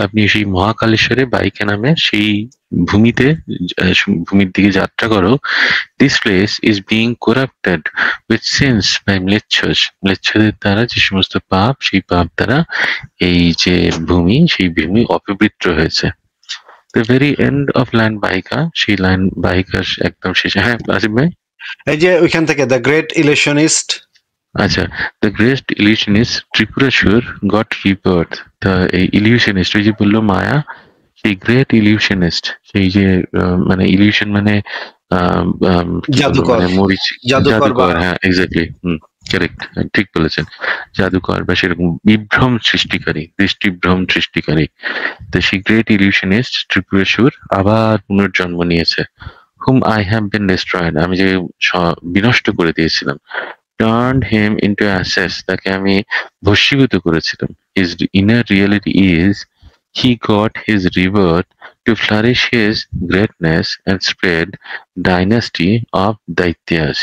আপনি সেই মহাকালেশ্বরে বাহিকা নামের সেই ভূমিতে ভূমির দিকে যাত্রা করো। This place is being corrupted with sins by mlecchos. ম্লেচ্ছদের দ্বারা যে সমস্ত পাপ, সেই পাপ দ্বারা এই যে ভূমি, সেই ভূমি অপবিত্র হয়েছে। The very end of land Bahika, সেই লাইন বাহিকার একদম শেষে। হ্যাঁ আসিফ ভাই, এই যে ওইখান থেকে দ্য গ্রেট ইলিউশনিস্ট, আচ্ছা, the great illusionist Tripurasur got rebirth. এই ইলিউশনিস্ট, ওই যে বললো মায়া, সেই গ্রেট ইলিউশনিস্ট, সেই যে মানে ইলিউশন মানে জাদুকর, মানে মরিচ, জাদুকর, হ্যাঁ এক্স্যাক্টলি, কারেক্ট, ঠিক বলেছেন, জাদুকর বা সেরকম বিভ্রম সৃষ্টিকারী, দৃষ্টিভ্রম সৃষ্টিকারী। তো সেই গ্রেট ইলিউশনিস্ট ত্রিপুরেশ্বর আবার পুনর্জন্ম নিয়েছে। whom I have been destroyed, আমি যে বিনষ্ট করে দিয়েছিলাম। turned him into ashes, তাকে আমি ভস্মীভূত করেছিলাম। his inner reality is he got his rebirth to flourish his greatness and spread dynasty of Daityas.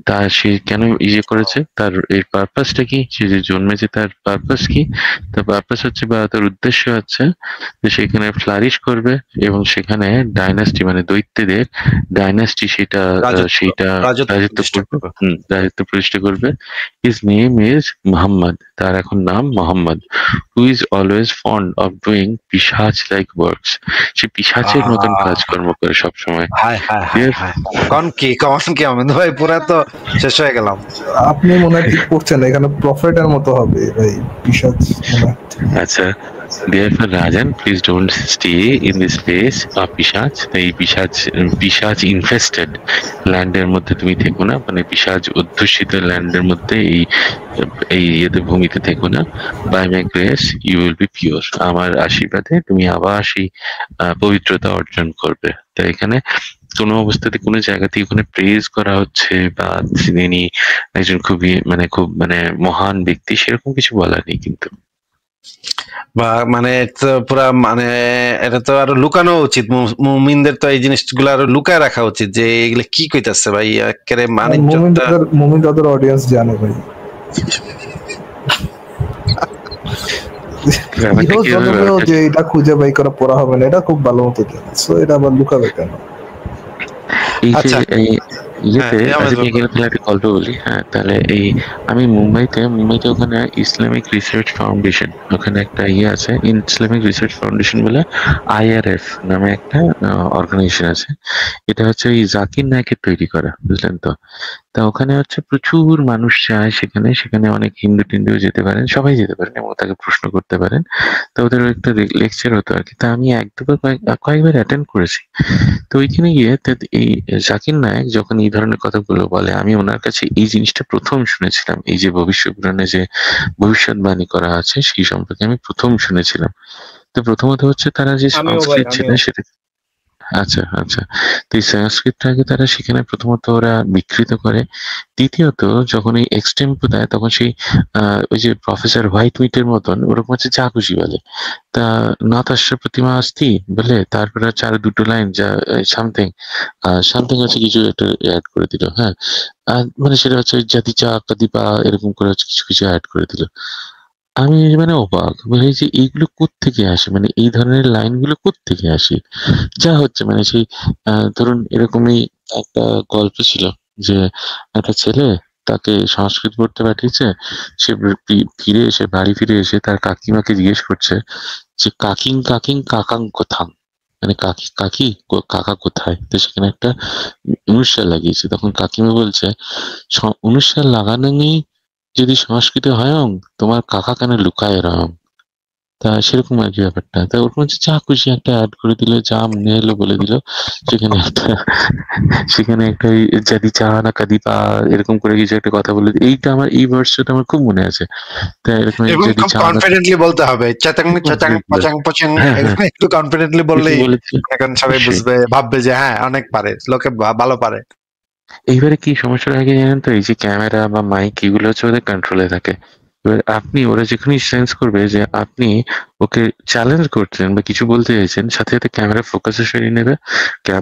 তার সে কেন ইয়ে করেছে, তার এর পারপাসটা কি, সে যে জন্মেছে তার পারপাস কি, তার পারপাস হচ্ছে বা তার উদ্দেশ্য হচ্ছে যে সেখানে ফ্লারিশ করবে এবং সেখানে ডাইনাস্টি মানে দৈত্যদের ডাইনাস্টি সেটা রাজত্ব প্রতিষ্ঠা করবে। হিজ নেম ইজ মোহাম্মদ, তার এখন নাম Mohammad. Who is always fond of doing পিশাচ লাইক ওয়ার্কস, সে পিশাচের মতন কাজকর্ম করে সবসময়। ভাই পুরা তো শেষ হয়ে গেলাম। আপনি মনে হয় ঠিক করছেন, এখানে প্রফেটের মতো হবে ভাই পিশাচ। আচ্ছা, therefore Rajan, please don't stay in this place of পিশাচ। এই পিশাচ ইনফেস্টেড ল্যান্ডের মধ্যে তুমি থেকো না, মানে পিশাচ অধ্যুষিত ল্যান্ডের মধ্যে এই ইয়েতে ভূমিতে থেকো না। By my grace you will be pure, আমার আশীর্বাদে তুমি আবার সেই পবিত্রতা অর্জন করবে। তাই এখানে কোনো অবস্থাতে কোনো জায়গাতে ওখানে প্রেজ করা হচ্ছে বা তিনি একজন খুবই খুব মহান ব্যক্তি সেরকম কিছু বলা নেই কিন্তু। বা পুরা এটা তো আরো লুকানো উচিত, মুমিনদের তো এই জিনিসগুলো আরো লুকায় রাখা উচিত যে এগুলো কি কইতাছে ভাই, একেবারে মুমিন তাদের অডিয়েন্স জানে ভাই। যে এটা খুঁজে বাই করা পড়া হবে না, এটা খুব ভালো মতো জানে, সো এটা আবার লুকাবে কেন? আচ্ছা, একটা গল্প বলি। হ্যাঁ, তাহলে আমি মুম্বাইতে ওখানে ইসলামিক রিসার্চ ফাউন্ডেশন, ওখানে একটা আছে ইসলামিক রিসার্চ ফাউন্ডেশন বলে IRF নামে একটা অর্গানাইজেশন আছে। এটা হচ্ছে ওই জাকির নায়কের তৈরি করা, বুঝলেন তো। তা ওখানে হচ্ছে প্রচুর মানুষ যায় সেখানে অনেক হিন্দু টিন্দুও যেতে পারেন, সবাই যেতে পারেন এবং তাকে প্রশ্ন করতে পারেন। তো ওদের একটা লেকচার হতো আর কি, তা আমি কয়েকবার অ্যাটেন্ড করেছি। তো ওইখানে গিয়ে এই জাকির নায়ক যখন এই ধরনের কথাগুলো বলে, আমি ওনার কাছে এই জিনিসটা প্রথম শুনেছিলাম, এই যে ভবিষ্যৎ পুরাণে যে ভবিষ্যৎবাণী করা আছে সেই সম্পর্কে আমি প্রথম শুনেছিলাম। তো প্রথমত হচ্ছে তারা যে সংস্কৃত ছিলেন সেটা, আচ্ছা, তো এই সংস্কৃতটাকে তারা সেখানে প্রথমত ওরা বিকৃত করে। দ্বিতীয়ত যখন এই এক্সটেম্পো দেয় তখন সেই ওই যে প্রফেসর হোয়াইট মিটের মতন ওরকম হচ্ছে যা খুশি বলে। তা নাতাশ্র প্রতিমা আস্তি বলে, তারপরে হচ্ছে আরো দুটো লাইন যা সামথিং হচ্ছে কিছু একটা অ্যাড করে দিল। হ্যাঁ, সেটা হচ্ছে জাতি চা কাদিপা এরকম করে হচ্ছে কিছু অ্যাড করে দিল। আমি অবাক, যে এইগুলো কোত্থেকে আসে, এই ধরনের লাইনগুলো কোত্থেকে আসে? যা হচ্ছে সেই ধরুন এরকমই একটা গল্প ছিল যে একটা ছেলে তাকে সংস্কৃত পড়তে পাঠিয়েছে, সে বাড়ি ফিরে এসে তার কাকিমাকে জিজ্ঞেস করছে যে কাকিং কাকাং কোথাং, কাকা কোথায়? তো সেখানে একটা অনুসার লাগিয়েছে। তখন কাকিমা বলছে অনুসার লাগানো নেই যদি সংস্কৃত হয় তোমার কাকা কেন লুকায় রং। তা সেরকম আর কি ব্যাপারটা। তা ওর মধ্যে যা খুশি একটা অ্যাড করে দিল, যা মনে এলো বলে দিল। সেখানে একটা জাদি চা না কাদি পা এরকম করে কিছু একটা কথা বলে, এইটা আমার এই ভার্সটা আমার খুব মনে আছে। তা এরকম জাদি চা কনফিডেন্টলি বলতে হবে, চাচাং চাচাং পাচাং পাচাং একটু কনফিডেন্টলি বললেই এখন সবাই বুঝবে, ভাববে যে হ্যাঁ অনেক পারে, লোকে ভালো পারে। এইবারে কি সমস্যাটা হয় কি জানেন তো, এই যে ক্যামেরা বা মাইক এগুলো হচ্ছে ওদের কন্ট্রোলে থাকে। এবার আপনি ওরা যখনই সেন্স করবে যে আপনি ওকে চ্যালেঞ্জ করছেন বা কিছু বলতে চাইছেন, সাথে সাথে ক্যামেরা ফোকাসে সরিয়ে নেবে,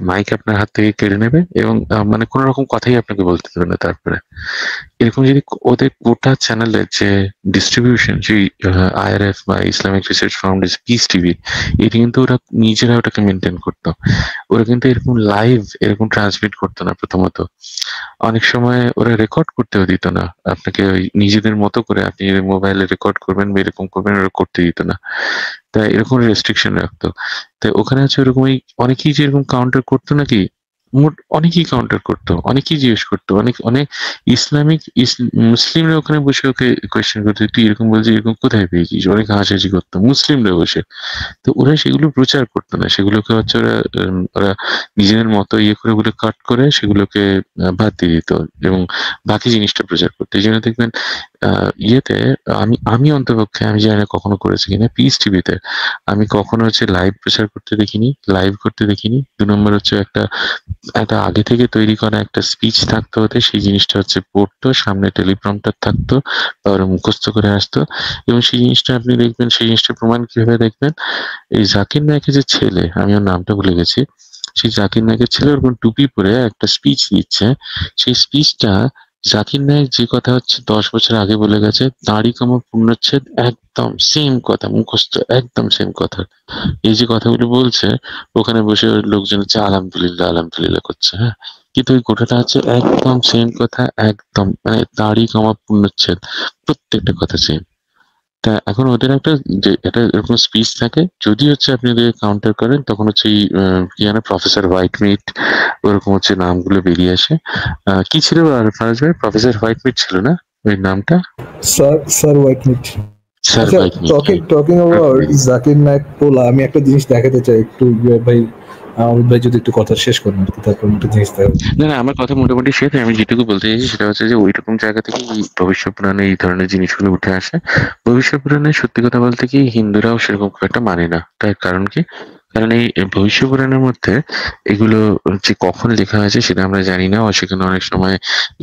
মাইক আপনার হাত থেকে কেড়ে নেবে এবং মানে কোনো রকম কথাই আপনাকে বলতে দেবে না। তারপরে এরকম যদি ওদের গোটা চ্যানেলের যে ডিস্ট্রিবিউশন, সেই আইআরএফ বা Islamic research foundation, piece TV, এটা কিন্তু ওরা নিজেরা ওটাকে মেনটেন করতো। ওরা কিন্তু এরকম লাইভ এরকম ট্রান্সমিট করতো না। প্রথমত অনেক সময় ওরা রেকর্ড করতেও দিত না আপনাকে, ওই নিজেদের মতো করে আপনি মোবাইলে রেকর্ড করবেন বা এরকম করবেন, ওরা করতে দিত না। তাই এরকম রেস্ট্রিকশন রাখতো। তাই ওখানে হচ্ছে ওরকম ওই অনেকেই যে এরকম কাউন্টার করতো নাকি, মোট অনেকেই কাউন্টার করতো, অনেকেই জিজ্ঞেস করতো, অনেক অনেক মুসলিমরা ওখানে বসে ওকে কোয়েশ্চেন করতো, তুই এরকম বলছিস, এরকম কোথায় পেয়েছিস, অনেক হাসাহাসি করতো মুসলিমরা বসে। তো ওরা সেগুলো প্রচার করতো না, সেগুলোকে হচ্ছে ওরা নিজেদের মতো ইয়ে করে ওগুলো কাট করে সেগুলোকে বাদ দিয়ে দিত এবং বাকি জিনিসটা প্রচার করতো। এই জন্য দেখবেন ইয়েতে আমি অন্তপক্ষে, আমি জানি না কখনো করেছি কিনা, পিস টিভিতে আমি কখনো হচ্ছে লাইভ প্রচার করতে দেখিনি, লাইভ করতে দেখিনি। 2 নম্বর হচ্ছে একটা একটা আগে থেকে তৈরি করা একটা স্পিচ থাকতো ওদের, সেই জিনিসটা হচ্ছে পড়তো, সামনে টেলিপ্রম্পটার থাকতো বা ওরা মুখস্থ করে আসতো। এবং সেই জিনিসটা আপনি দেখবেন, সেই জিনিসটা প্রমাণ কিভাবে দেখবেন, এই জাকির নায়কের যে ছেলে, আমি ওর নামটা ভুলে গেছি, সেই জাকির নায়কের ছেলে ওরকম টুপি পরে একটা স্পিচ দিচ্ছে। সেই স্পিচটা জাকির নায়ক যে কথা হচ্ছে 10 বছর আগে বলে গেছে, দাড়ি কমা পূর্ণচ্ছেদ, একদম সেম কথা মুখস্থ, একদম সেম কথা। এই যে কথাগুলো বলছে, ওখানে বসে ওই লোকজন হচ্ছে আলহামদুলিল্লাহ আলহামদুলিল্লাহ করছে, হ্যাঁ, কিন্তু ওই গোটাটা হচ্ছে একদম সেম কথা, একদম মানে দাড়ি কমা পূর্ণচ্ছেদ, প্রত্যেকটা কথা সেম। তা এখন ওদের একটা যে একটা এরকম স্পিচ থাকে, যদি হচ্ছে আপনি ওদের কাউন্টার করেন তখন হচ্ছে এই কি জানে প্রফেসর হোয়াইট মিট, ওরকম হচ্ছে নামগুলো বেরিয়ে আসে। কি ছিল আর ফারাজ ভাই, প্রফেসর হোয়াইট মিট ছিল না ওই নামটা? Sir white meat. স্যার আচ্ছা, white meat. Talking about Zakir Naik পোলা, আমি একটা জিনিস দেখাতে চাই একটু ভাই, আহমেদ ভাই যদি একটু কথা শেষ করেন আর কি, তারপর একটা জিনিস দেখাবো। না না, আমার কথা মোটামুটি শেষ। আমি যেটুকু বলতে চাইছি সেটা হচ্ছে যে ওইরকম জায়গা থেকে এই ভবিষ্যৎ পুরাণে এই ধরনের জিনিসগুলো উঠে আসে। ভবিষ্যৎ পুরাণে সত্যি কথা বলতে কি হিন্দুরাও সেরকম খুব একটা মানে না। তার কারণ কি? কারণ এই ভবিষ্যৎ পুরাণের মধ্যে এগুলো যে কখন লেখা হয়েছে সেটা আমরা জানি না। সেখানে অনেক সময়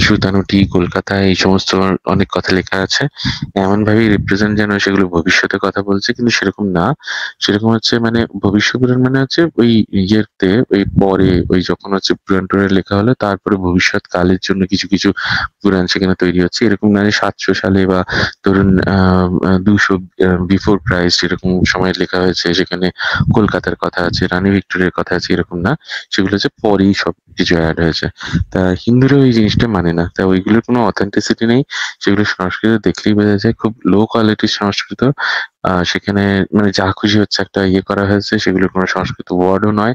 সুতানুটি, কলকাতা, এই সমস্ত অনেক কথা লেখা আছে, এমন ভাবে রিপ্রেজেন্ট যেন সেগুলো ভবিষ্যতের কথা বলছে, কিন্তু সেরকম না। সেরকম হচ্ছে মানে ভবিষ্যৎ পুরাণ মানে হচ্ছে ওই ইয়েতে, ওই পরে ওই যখন হচ্ছে পুরাণ টুরাণ লেখা হলো তারপরে ভবিষ্যৎ কালের জন্য কিছু কিছু পুরাণ সেখানে তৈরি হচ্ছে। এরকম না যে 700 সালে বা ধরুন 200 বিফোর ক্রাইস্ট এরকম সময় লেখা হয়েছে, সেখানে কলকাতার কথা আছে, রানী ভিক্টোরিয়ার কথা আছে, এরকম না। সেগুলো হচ্ছে পরেই সব কিছু অ্যাড হয়েছে। তা হিন্দুরা ওই জিনিসটা মানে না, তা ওইগুলোর কোনো অথেন্টিসিটি নেই। সেগুলো সংস্কৃত দেখলেই বোঝা যায়, খুব লো কোয়ালিটির সংস্কৃত। সেখানে মানে যা খুশি হচ্ছে একটা ইয়ে করা হয়েছে, সেগুলোর কোনো সংস্কৃত ওয়ার্ডও নয়।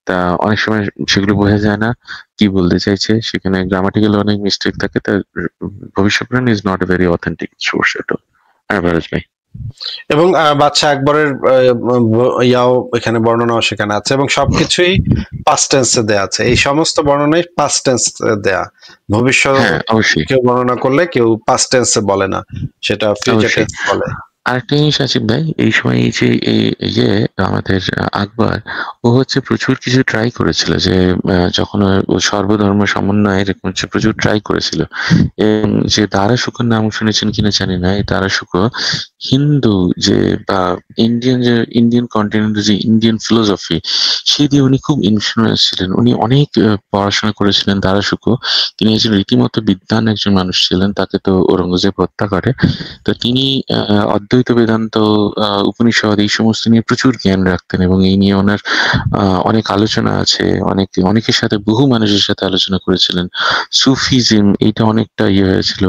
তা অনেক সময় সেগুলো বোঝা যায় না কি বলতে চাইছে, সেখানে গ্রামাটিক্যাল অনেক মিস্টেক থাকে। তা ভবিষ্যৎ Purana is not a very authentic source at all. হ্যাঁ ভারত ভাই। এবং বাদশাহ আকবরের ইয়াও এখানে বর্ণনাও সেখানে আছে, এবং সবকিছুই পাস্ট টেন্সে দেয়া আছে। এই সমস্ত বর্ণনাই পাস্ট টেন্স দেয়া। ভবিষ্যৎ হ্যাঁ অবশ্যই কেউ বর্ণনা করলে কেউ পাস্ট টেন্সে বলে না, সেটা ফিউচার অবশ্যই। টেন্স বলে। আরেকটা জিনিস আসিফ ভাই, এই সময় এই যে এই ইয়ে আমাদের আকবর, ও হচ্ছে প্রচুর কিছু ট্রাই করেছিল যে যখন ও সর্বধর্ম সমন্বয় এরকম হচ্ছে প্রচুর ট্রাই করেছিল। এবং যে দারা শুকোর নাম শুনেছেন কিনা জানি না, এই দারা শুকো হিন্দু যে বা ইন্ডিয়ান কন্টিনেন্টের যে ইন্ডিয়ান ফিলোসফি, সেই দিয়ে উনি খুব ইনফ্লুয়েন্স ছিলেন। উনি অনেক পড়াশোনা করেছিলেন দারা শুকো। তিনি একজন রীতিমতো বিদ্বান একজন মানুষ ছিলেন। তাকে তো ঔরঙ্গজেব হত্যা করে। তো তিনি অদ্বৈত বেদান্ত, উপনিষদ এই সমস্ত নিয়ে প্রচুর জ্ঞান রাখতেন এবং এই নিয়ে ওনার অনেক আলোচনা আছে। অনেকের সাথে, বহু মানুষের সাথে আলোচনা করেছিলেন। সুফিজম এইটা অনেকটা ইয়ে হয়েছিল।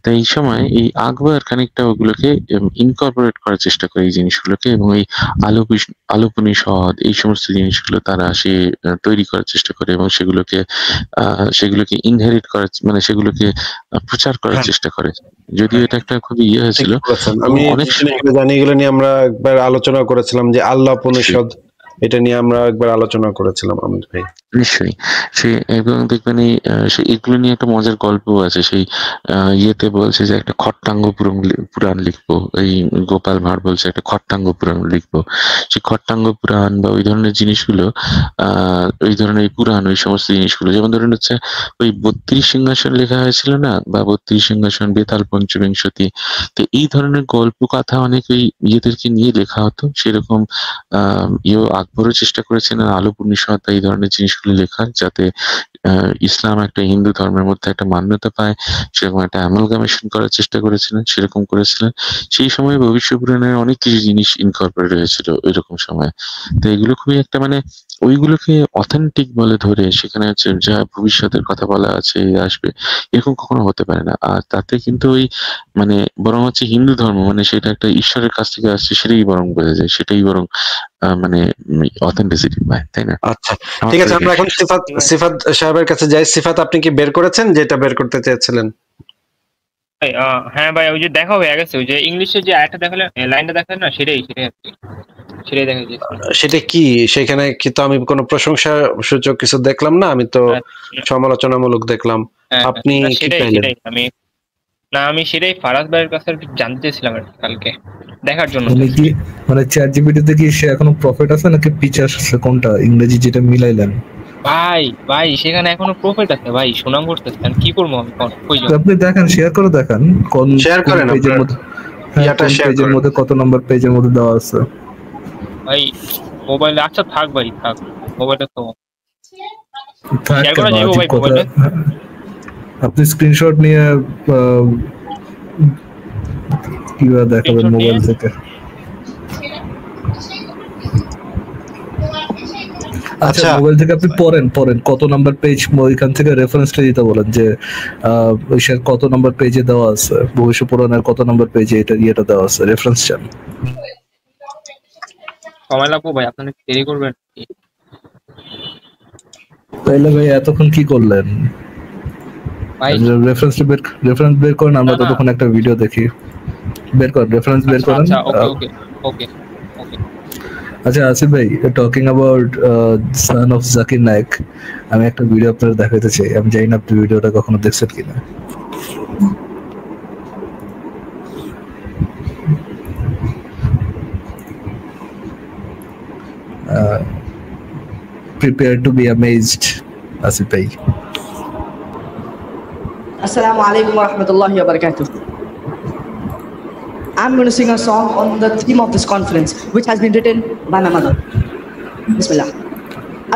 তাই এই সময় এই আকবর খানিকটা ওগুলোকে ইনকর্পোরেট করার চেষ্টা করে এই জিনিসগুলোকে, এবং এই আলোপনিষদ এই সমস্ত জিনিসগুলো তারা সে তৈরি করার চেষ্টা করে এবং সেগুলোকে ইনহেরিট করার মানে সেগুলোকে প্রচার করার চেষ্টা করে। যদিও এটা একটা খুবই ইয়ে হয়েছিল। আমি জানি, এগুলো নিয়ে আমরা একবার আলোচনা করেছিলাম যে আল্লাহ উপনিষদ, এটা নিয়ে আমরা একবার আলোচনা করেছিলাম আমির ভাই। নিশ্চয়ই। এবং দেখবেন এগুলো নিয়ে একটা মজার গল্প আছে। সেই ইয়েতে বলছে যে একটা খট্টাঙ্গ পুরাণ লিখবো। এই গোপাল ভাঁড় বলছে একটা খট্টাঙ্গ পুরাণ লিখবো। সেই খট্টাঙ্গ পুরাণ বা ওই ধরনের জিনিসগুলো, ওই ধরনের পুরাণ, ওই সমস্ত জিনিসগুলো, যেমন ধরুন হচ্ছে ওই 32 সিংহাসন লেখা হয়েছিল না, বা 32 সিংহাসন, বেতাল পঞ্চবিংশতি। তো এই ধরনের গল্প কথা অনেক ওই ইয়েদেরকে নিয়ে লেখা হতো। সেরকম আকবরও চেষ্টা করেছেন আলো পূর্ণিমা এই ধরনের জিনিসগুলো লেখার, যাতে ইসলাম একটা হিন্দু ধর্মের মধ্যে একটা মান্যতা পায়। সেরকম একটা অ্যামালগামেশন করার চেষ্টা করেছিলেন, সেরকম করেছিলেন। সেই সময় ভবিষ্য পুরাণের অনেক কিছু জিনিস ইনকর্পোরেট হয়েছিল ওইরকম সময়। তো এগুলো খুবই একটা মানে ওইগুলোকে অথেন্টিক বলে ধরে সেখানে হচ্ছে যা ভবিষ্যতের কথা বলা আছে আসবে, এরকম কখনো হতে পারে না। আর তাতে কিন্তু ওই মানে বরং হচ্ছে হিন্দু ধর্ম মানে সেটা একটা ঈশ্বরের কাছ থেকে আসছে, সেটাই বরং বোঝা যায়, সেটাই বরং মানে অথেন্টিসিটি পায়, তাই না? আচ্ছা ঠিক আছে, আমরা এখন সিফাত সাহেবের কাছে যাই। সিফাত, আপনি কি বের করেছেন যেটা বের করতে চেয়েছিলেন? হ্যাঁ ভাই, ওই যে দেখা হয়ে গেছে, ওই যে ইংলিশে যে আরেকটা দেখালে লাইনটা দেখালে না, সেটাই আর কি, সেটাই দেখা যাচ্ছে। সেটা কি? সেখানে কি তো আমি কোনো প্রশংসা সূচক কিছু দেখলাম না, আমি তো সমালোচনামূলক দেখলাম। আপনি কি পাইলেন? আমি সেটাই ফারাজ ভাইয়ের কাছে জানতেছিলাম আর কি, কালকে দেখার জন্য। মানে চ্যাট জিপিটিতে কি সে এখনো প্রফেট আছে নাকি পিচার আছে, কোনটা ইংরেজি যেটা মিলাইলেন? ভাই সেখানে এখনো প্রফেট আছে ভাই, সুনাম করতেছেন, কি করবো আমি? আপনি দেখেন, শেয়ার করে দেখেন কোন পেজের মধ্যে, পেজের মধ্যে কত নাম্বার পেজের মধ্যে দেওয়া আছে ভাই মোবাইলে। আচ্ছা থাক ভাই, থাক মোবাইলে তো শেয়ার করা যাবে ভাই মোবাইলে। আপনি স্ক্রিনশট নিয়ে কিভাবে দেখাবেন মোবাইল থেকে? আচ্ছা মোবাইল থেকে আপনি পড়েন কত নাম্বার পেজ, ওইখান থেকে রেফারেন্সটা দিতে বলেন যে কত নাম্বার পেজে দেওয়া আছে, ভবিষ্য পুরাণের কত নাম্বার পেজে ইয়েটা দেওয়া আছে, রেফারেন্স চান। সময় লাগবে ভাই, আপনি দেরি করবেন তাইলে ভাই এতক্ষণ কি করলেন? রেফারেন্স বের করেন, আমরা ততক্ষণ একটা ভিডিও দেখি। বের করেন, রেফারেন্স বের করেন। ওকে। আচ্ছা আসিফ ভাই, talking about son of Zakir Naik, আমি একটা ভিডিও আপনাদের দেখাতে চাই। আমি জানি না আপনি ভিডিওটা কখনো দেখছেন কিনা। Prepare to be amazed, Asif bhai. Assalamu alaikum wa rahmatullahi wa barakatuh. I'm going to sing a song on the theme of this conference, which has been written by my mother. Bismillah.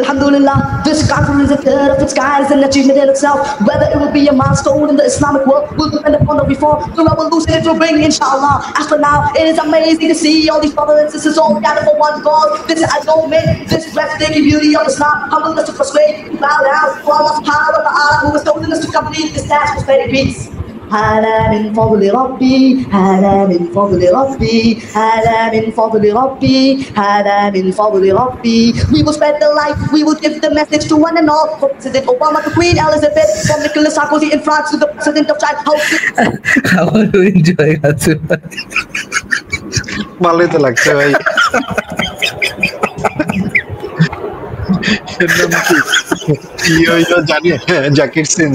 Alhamdulillah, this conference is a third of its kind, is an achievement in itself. Whether it will be a milestone in the Islamic world will depend upon the reform, the revolution it will bring, inshallah. As for now, it is amazing to see all these brothers and sisters all gathered for one cause. This adornment, this breathtaking beauty of Islam, humble us to persuade, to bow down for Allah subhanahu wa ta'ala, who has chosen us to complete this task of spreading peace. هذا من فضل ربي، هذا من فضل ربي، هذا من فضل ربي، هذا من فضل ربي. We will spread the light, we will give the message to one and all. From President Obama to Queen Elizabeth, from Nicolas Sarkozy in France to the President of China. How are you enjoying that? ভালোই তো লাগছে ভাই। জানি Zakir Singh.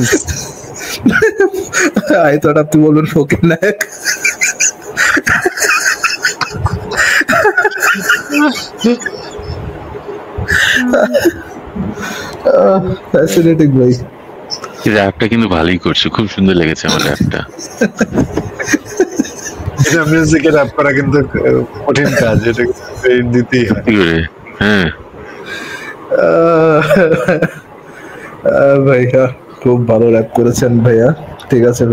I thought আপনি বলবেন ফকির নায়ক। Fascinating ভাই। র্যাপটা কিন্তু ভালোই করছে, খুব সুন্দর লেগেছে আমার র্যাপটা। এটা মিউজিকে র্যাপ করা কিন্তু কঠিন কাজ, এটা দিতেই হয়। হ্যাঁ ভাইয়া খুব ভালো র্যাপ করেছেন ভাইয়া। ঠিক আছে,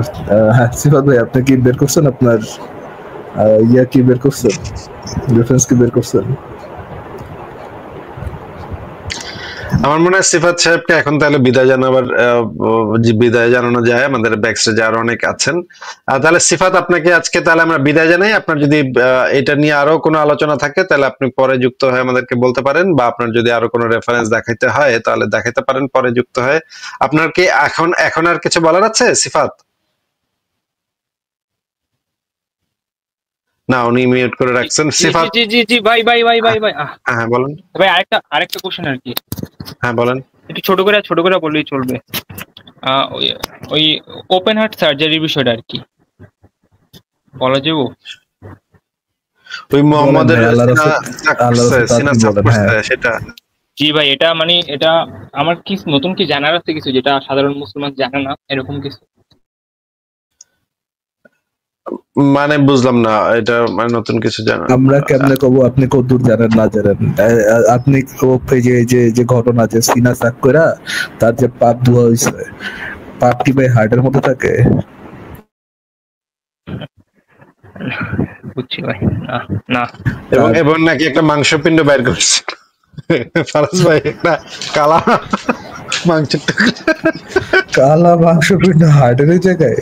হ্যাঁ সিফাত ভাই, আপনি কি বের করছেন আপনার কি বের করছেন, রেফারেন্স কি বের করছেন? আমার মনে হয় সিফাত সাহেবকে এখন তাহলে বিদায় জানানো যায়। আমাদের ব্যাকস্টেজে আরো অনেক আছেন। তাহলে সিফাত, আপনাকে আজকে তাহলে আমরা বিদায় জানাই। আপনার যদি এটা নিয়ে আরো কোনো আলোচনা থাকে তাহলে আপনি পরে যুক্ত হয়ে আমাদেরকে বলতে পারেন, বা আপনার যদি আরো কোনো রেফারেন্স দেখাইতে হয় তাহলে দেখাইতে পারেন পরে যুক্ত হয়ে। আপনার কি এখন আর কিছু বলার আছে সিফাত? না, উনি মিউট করে রাখছেন। সিফাত, জি জি জি ভাই ভাই ভাই ভাই ভাই হ্যাঁ বলেন। ভাই আরেকটা কোশ্চেন আর কি। হ্যাঁ বলেন। একটু ছোট করে বললেই চলবে। ওই ওপেন হার্ট সার্জারির বিষয়টা আর কি বলা যাবো? ওই মোহাম্মদের সিনা সাফ করছে সেটা। জি ভাই, এটা আমার কি নতুন কি জানার আছে কিছু যেটা সাধারণ মুসলমান জানে না, এরকম কিছু? মানে বুঝলাম না, এটা মানে নতুন কিছু জানেন? আমরা কেমনে কব আপনি কতদূর জানেন না জানেন? আপনি যে ঘটনা যে সিনা সাক কইরা তার যে পাপ ধোয়া হইছে, পাপ কি ভাই হার্টের মধ্যে থাকে? বুঝছি ভাই, না। এবং নাকি একটা মাংসপিণ্ড বের করছে ফারাজ ভাই, একটা কালা মাংসপিণ্ড হার্টের জায়গায়।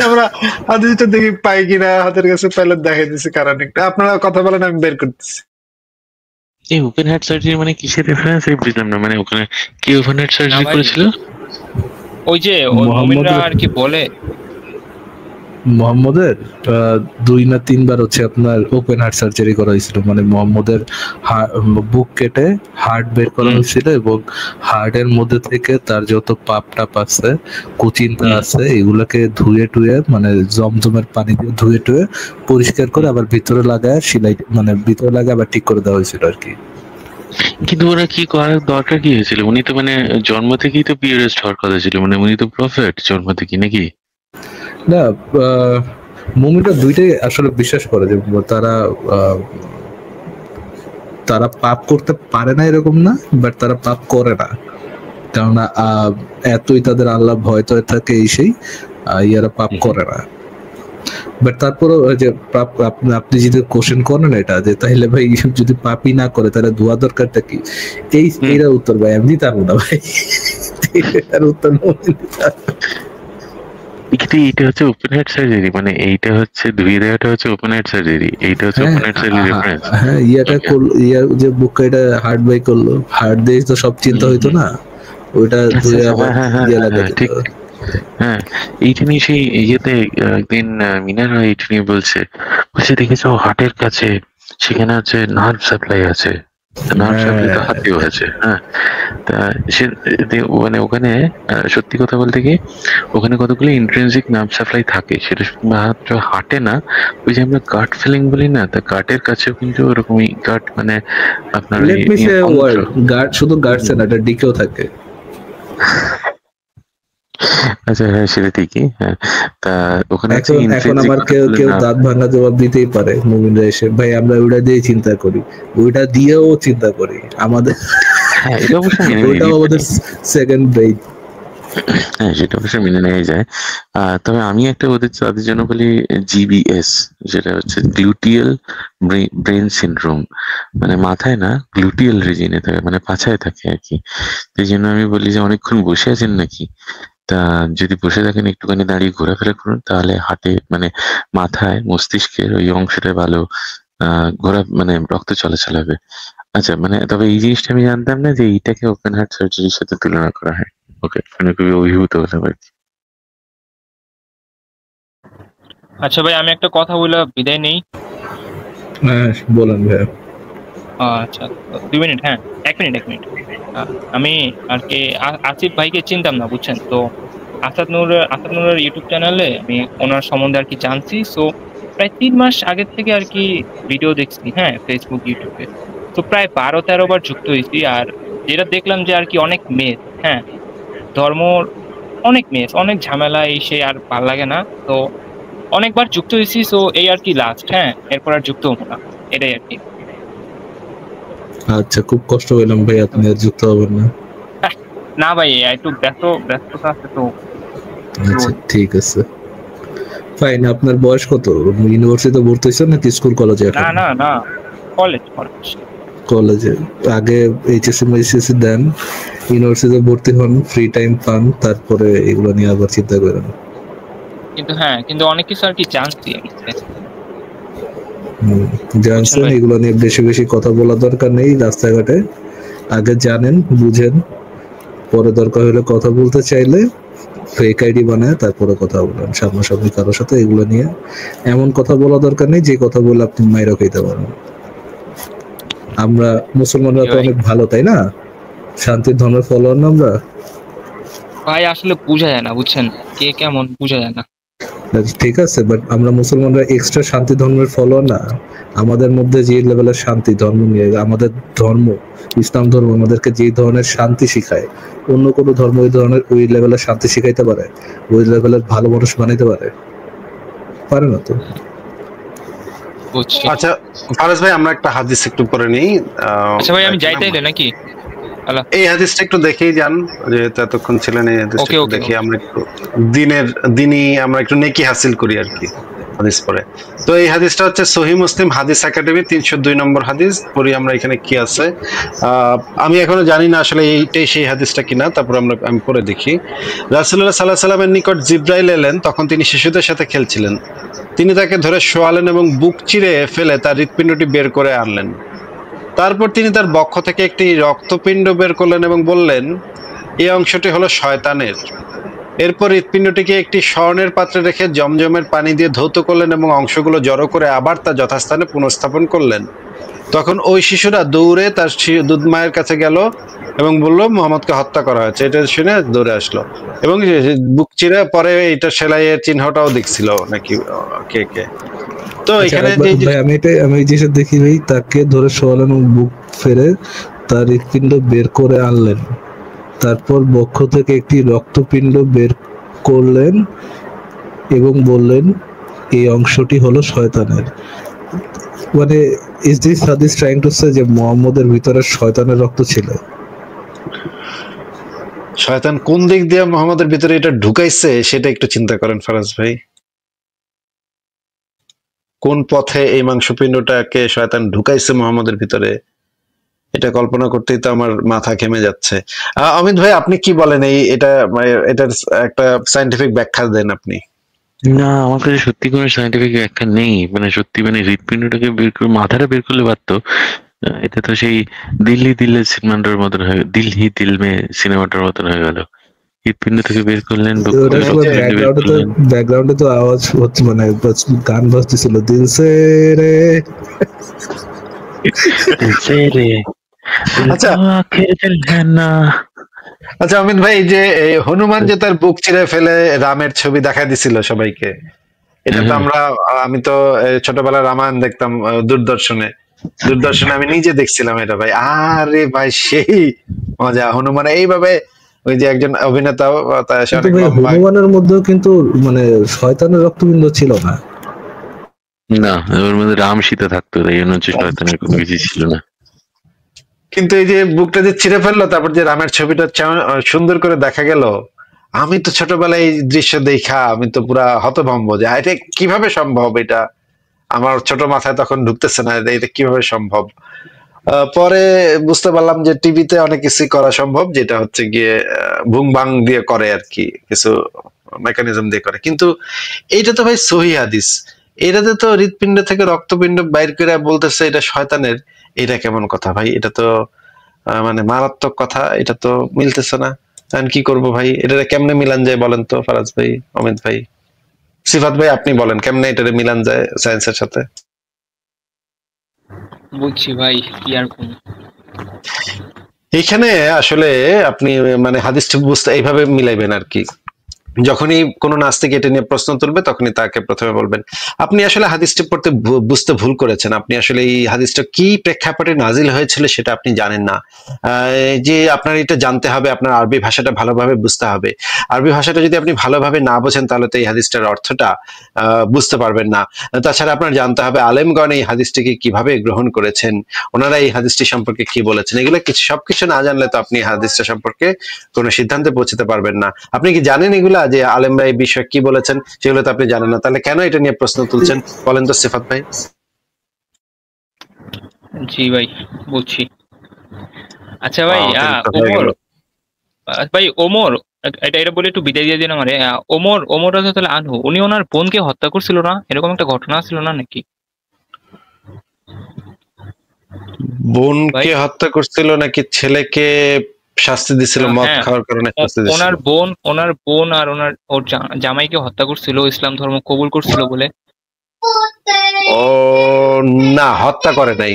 আমরা হাদিসটা দেখি পাই কিনা, হাতের কাছে পাইলে দেখাই দিচ্ছি কারণ একটা। আপনারা কথা বলেন, আমি বের করতেছি। এই ওপেন হার্ট সার্জারি মানে কিসের রেফারেন্স বুঝলাম না, মানে ওখানে কি ওপেন হার্ট সার্জারি করেছিল? ওই যে মুমিনরা আর কি বলে মোহাম্মদের 2 না 3 বার হচ্ছে আপনার ওপেন হার্ট সার্জারি করা হয়েছিল, মানে মোহাম্মদের বুক কেটে হার্ট বের করা হয়েছিল এবং হার্টের মধ্যে থেকে তার যত পাপ টাপ আছে, কুচিন্তা আছে, এগুলাকে ধুয়ে টুয়ে মানে জমজমের পানি দিয়ে ধুয়ে টুয়ে পরিষ্কার করে আবার ভিতরে লাগায় সিলাই, মানে ভিতরে লাগায় আবার ঠিক করে দেওয়া হয়েছিল আর কি। কিন্তু ওরা কি করার দরকার কি হয়েছিল? উনি তো মানে জন্ম থেকেই তো পিওরেস্ট হওয়ার কথা ছিল, মানে উনি তো প্রফেট জন্ম থেকে, নাকি? না, মুমিনরা দুইটাই আসলে বিশ্বাস করে যে তারা পাপ করতে পারে না এরকম না, বাট তারা পাপ করে না, কেননা এতই তাদের আল্লাহ ভয় তো থাকে, এই সেই ইয়ারা পাপ করে না। বাট তারপরে যে পাপ, আপনি যদি কোশ্চেন করেন এটা যে তাহলে ভাই যদি পাপই না করে তাহলে দোয়া দরকারটা কি, এইটা উত্তর ভাই আমি দিতে পারবো না ভাই, এটার উত্তর এইটা হচ্ছে ওপেন হার্ট সার্জারি, মানে এইটা হচ্ছে ধুয়ে দেওয়াটা হচ্ছে ওপেন হার্ট সার্জারি, এইটা হচ্ছে ওপেন হার্ট সার্জারি রেফারেন্স। হ্যাঁ, ইয়া যে বুকটা হার্ট বাই করলো, হার্ট দিয়ে তো সব চিন্তা হইতো না, ওইটা ধুয়ে আবার ঠিক। হ্যাঁ, এইটা নিয়ে সেই ইয়েতে একদিন মিনার এইটা নিয়ে বলছে দেখেছো হার্টের কাছে সেখানে হচ্ছে নার্ভ সাপ্লাই আছে, নার্ভ সাপ্লাই তো হাতেও আছে। হ্যাঁ, তা সে মানে ওখানে সত্যি কথা বলতে কি ওখানে কতগুলো ইন্ট্রিনসিক নার্ভ সাপ্লাই থাকে, সেটা মাত্র হার্টে না, ওই যে আমরা গাট ফিলিং বলি না, তা গাটের কাছেও কিন্তু ওরকমই গাট মানে আপনার গাট শুধু গাটস না, এটা ডিকেও থাকে। আচ্ছা হ্যাঁ, সেটা ঠিকই। হ্যাঁ, তা ওখানে এখন আমার কেউ দাঁত ভাঙা জবাব দিতেই পারে, মুমিনরা এসে ভাই আমরা ওইটা দিয়ে চিন্তা করি, ওইটা দিয়েও চিন্তা করি, আমাদের ওইটা আমাদের সেকেন্ড ব্রেইন। হ্যাঁ, সেটা অবশ্যই মেনে নেওয়া যায়। তবে আমি একটা তাদের জন্য বলি GBS, যেটা হচ্ছে গ্লুটিয়াল ব্রেন সিনড্রোম, মানে মাথায় না গ্লুটিয়াল রিজিনে থাকে, মানে পাছায় থাকে আর কি। সেই জন্য আমি বলি যে অনেকক্ষণ বসে আছেন নাকি, তা যদি বসে থাকেন একটুখানি দাঁড়িয়ে ঘোরাফেরা করুন, তাহলে হার্টে মানে মাথায় মস্তিষ্কের ওই অংশটা ভালো মানে রক্ত চলাচল হবে। আচ্ছা, মানে তবে এই জিনিসটা আমি জানতাম না যে এইটাকে ওপেন হার্ট সার্জারির সাথে তুলনা করা হয়। ওকে, শুনে খুবই অভিভূত হলাম আর কি। আচ্ছা ভাই, আমি একটা কথা বলে বিদায় নেই। হ্যাঁ বলেন ভাই। আচ্ছা 2 মিনিট। হ্যাঁ, 1 মিনিট। আমি আর কি আসিফ ভাইকে চিনতাম না, বুঝছেন তো। আসাদ নূরের ইউটিউব চ্যানেলে আমি ওনার সম্বন্ধে আর কি জানছি। সো প্রায় 3 মাস আগের থেকে আর কি ভিডিও দেখছি, হ্যাঁ, ফেসবুক ইউটিউবে। তো প্রায় 12-13 বার যুক্ত হয়েছি, আর যেটা দেখলাম যে আর কি অনেক মেস, হ্যাঁ, ধর্ম অনেক মেস, অনেক ঝামেলা, এই সে আর ভাল লাগে না। তো অনেকবার যুক্ত হয়েছি, সো এই আর কি লাস্ট। হ্যাঁ, এরপর আর যুক্ত হবো না, এটাই আর কি। আচ্ছা, খুব কষ্ট পেলাম ভাই, আপনি আর যুক্ত হবেন না। না ভাই, একটু ব্যস্ততা আছে তো। আচ্ছা ঠিক আছে, ফাইন। আপনার বয়স কত? ইউনিভার্সিটিতে ভর্তি হয়েছেন নাকি স্কুল কলেজে? না, কলেজে। আগে এইচএসসি দেন, ইউনিভার্সিটিতে ভর্তি হন, ফ্রি টাইম পান, তারপরে এগুলো নিয়ে আবার চিন্তা করেন। কিন্তু অনেক কিছু আর কি জানছি, জানছেন, এগুলো নিয়ে বেশি কথা বলা দরকার নেই রাস্তাঘাটে। আগে জানেন, বুঝেন, পরে দরকার হলে কথা বলতে চাইলে ফেক আইডি বানায় তারপরে কথা বলেন সামনাসামনি কারোর সাথে। এগুলো নিয়ে এমন কথা বলা দরকার নেই যে কথা বলে আপনি মাইরা খাইতে পারেন। আমরা মুসলমানরা তো অনেক ভালো, তাই না? শান্তির ধর্মের ফলোয়ার না আমরা? ভাই আসলে বোঝা যায় না, বুঝছেন, কে কেমন বোঝা যায় না। ঠিক আছে, বাট আমরা মুসলমানরা এক্সট্রা শান্তি ধর্মের ফলোয়ার না। আমাদের মধ্যে যে লেভেলের শান্তি ধর্ম নিয়ে, আমাদের ধর্ম ইসলাম ধর্ম আমাদেরকে যে ধরনের শান্তি শিখায়, অন্য কোনো ধর্ম ওই ধরনের ওই লেভেলের শান্তি শিখাইতে পারে? ওই লেভেলের ভালো মানুষ বানাইতে পারে না তো। আচ্ছা ফারাজ ভাই, আমরা একটা হাদিস একটু পড়ে নিই। আচ্ছা ভাই, আমি যাইতাইলে নাকি? এই হাদিসটা একটু দেখেই যান, যেহেতু এতক্ষণ ছিলেন। এই হাদিসটা দেখি আমরা একটু দিনই আমরা একটু নেকি হাসিল করি আর কি হাদিস পড়ে। তো এই হাদিসটা হচ্ছে সহিহ মুসলিম হাদিস একাডেমি 302 নম্বর হাদিস। পড়ি আমরা এখানে কি আছে। আমি এখনো জানি না আসলে এইটাই সেই হাদিসটা কিনা, তারপর আমি পড়ে দেখি। রাসূলুল্লাহ সাল্লাল্লাহু আলাইহি সাল্লামের নিকট জিবরাইল এলেন, তখন তিনি শিশুদের সাথে খেলছিলেন। তিনি তাকে ধরে শোয়ালেন এবং বুক চিরে ফেলে তার হৃৎপিণ্ডটি বের করে আনলেন। তারপর তিনি তার বক্ষ থেকে একটি রক্তপিণ্ড বের করলেন এবং বললেন, এই অংশটি হলো শয়তানের। এরপর হৃৎপিণ্ডটিকে একটি স্বর্ণের পাত্রে রেখে জমজমের পানি দিয়ে ধৌত করলেন এবং অংশগুলো জড়ো করে আবার তা যথাস্থানে পুনঃস্থাপন করলেন। তখন ওই শিশুরা দৌড়ে তার দুধ মায়ের কাছে গেল এবং বলল, মুহাম্মদকে হত্যা করা হয়েছে। এটা শুনে দৌড়ে আসলো এবং বুক চিরে পরে এটা সেলাইয়ের চিহ্নটাও দেখছিল নাকি কে কে। তো এখানে আমি এই জিনিসটা দেখি ভাই, তাকে ধরে শোয়ালেন এবং বুক ফেরে তার হৃৎপিণ্ড বের করে আনলেন। তারপর বক্ষ থেকে একটি রক্তপিণ্ড বের করলেন এবং বললেন, এই অংশটি হলো শয়তানের। মানে ইজ দিস হাদিস ট্রাইং টু সে যে মুহাম্মদের ভিতরে শয়তানের রক্ত ছিল? শয়তান কোন দিক দিয়ে মুহাম্মদের ভিতরে এটা ঢুকাইছে সেটা একটু চিন্তা করেন ফারাজ ভাই। কোন পথে এই মাংসপিণ্ডটাকে শয়তান ঢুকাইছে মুহাম্মদের ভিতরে, এটা কল্পনা করতেই তো আমার মাথা ঘেমে যাচ্ছে। অমিত ভাই, আপনি কি বলেন? এটার একটা সায়েন্টিফিক ব্যাখ্যা দেন আপনি। না, আমার কাছে সত্যি কোনো সায়েন্টিফিক ব্যাখ্যা নেই। মানে সত্যি, মানে হৃৎপিণ্ডটাকে বের করে মাথাটা বের করলে পারতো। এটা তো সেই দিল্লি সিনেমাটার মতন হয়ে, দিল্লি দিল মে সিনেমাটার মতন হয়ে গেল। হৃৎপিণ্ড থেকে বের করলেন, ব্যাকগ্রাউন্ডে তো আওয়াজ হচ্ছে, মানে গান বাজতেছিল, দিল সে রে আচ্ছা অমিত ভাই, যে হনুমান যে তার বুক চিরে ফেলে রামের ছবি দেখা দিছিল সবাইকে, এটা তো আমি তো ছোটবেলায় রামায়ণ দেখতাম দূরদর্শনে আমি নিজে দেখছিলাম এটা ভাই। আরে ভাই সেই মজা! হনুমান এইভাবে, ওই যে একজন অভিনেতা, হনুমানের মধ্যেও কিন্তু মানে শয়তানের রক্তবিন্দু ছিল না। না, ওর মধ্যে রাম সীতা থাকতো, এই জন্য হচ্ছে শয়তানের কোনো কিছু ছিল না। কিন্তু এই যে বুকটা যে ছিঁড়ে ফেললো, তারপর যে রামের ছবিটা সুন্দর করে দেখা গেল, আমি তো ছোটবেলায় এই দৃশ্য দেখা আমি তো পুরা হতভম্ব যে এটা কিভাবে সম্ভব। এটা আমার ছোট মাথায় তখন ঢুকতেছে না, এটা কিভাবে সম্ভব। পরে বুঝতে পারলাম যে টিভিতে অনেক কিছু করা সম্ভব, যেটা হচ্ছে গিয়ে ভুং ভাং দিয়ে করে আর কি, কিছু মেকানিজম দিয়ে করে। কিন্তু এইটা তো ভাই সহিহ হাদিস, এটাতে তো হৃৎপিণ্ড থেকে রক্তপিণ্ড বাইর করে বলতেছে এটা শয়তানের। এটা কেমন কথা ভাই? এটা তো মানে মারাত্মক কথা, এটা তো মিলতেছে না। কি করব ভাই, এটা কেমনে মিলান যায় বলেন তো ফারাজ ভাই, অমিত ভাই, সিফাত ভাই, আপনি বলেন কেমনে এটা মিলান যায় সায়েন্সের সাথে? বুঝছি ভাই, কি আর বলবো। এইখানে আসলে আপনি মানে হাদিসটা বুঝতে এইভাবে মিলাইবেন আর কি। যখনই কোনো নাস্তিক এটা নিয়ে প্রশ্ন তুলবে, তখনই তাকে প্রথমে বলবেন, আপনি আসলে হাদিসটি পড়তে বুঝতে ভুল করেছেন। আপনি আসলে এই হাদিসটা কি প্রেক্ষাপটে নাজিল হয়েছিল সেটা আপনি জানেন না। যে আপনার এটা জানতে হবে, আপনার আরবি ভাষাটা ভালোভাবে বুঝতে হবে। আরবি ভাষাটা যদি আপনি ভালোভাবে না বোঝেন, তাহলে তো এই হাদিসটার অর্থটা বুঝতে পারবেন না। তাছাড়া আপনার জানতে হবে আলেমগণ এই হাদিসটিকে কিভাবে গ্রহণ করেছেন, ওনারা এই হাদিসটি সম্পর্কে কি বলেছেন। এগুলো সবকিছু না জানলে তো আপনি হাদিসটা সম্পর্কে কোনো সিদ্ধান্তে পৌঁছতে পারবেন না। আপনি কি জানেন এগুলা যে আলেমরা এই বিষয়ে কি বলেছেন? সেগুলো তো আপনি জানেন না, তাহলে কেন এটা নিয়ে প্রশ্ন তুলছেন বলেন তো সিফাত ভাই? জি ভাই, বুঝছি। আচ্ছা ভাই, ওমর এটা বলে একটু বিদায় দিয়ে দিন আমারে। ওমর রাদিয়াল্লাহু আনহু, উনি ওনার বোনকে হত্যা করছিল না, এরকম একটা ঘটনা ছিল না নাকি? বোনকে হত্যা করছিল নাকি ছেলেকে শাস্তি দিছিল, মদ হ্যাঁ, খাওয়ার কারণে শাস্তি দিছিল। ওনার বোন আর ওর জামাইকে হত্যা করছিল ইসলাম ধর্ম কবুল করছিল বলে। ও না, হত্যা করে নাই,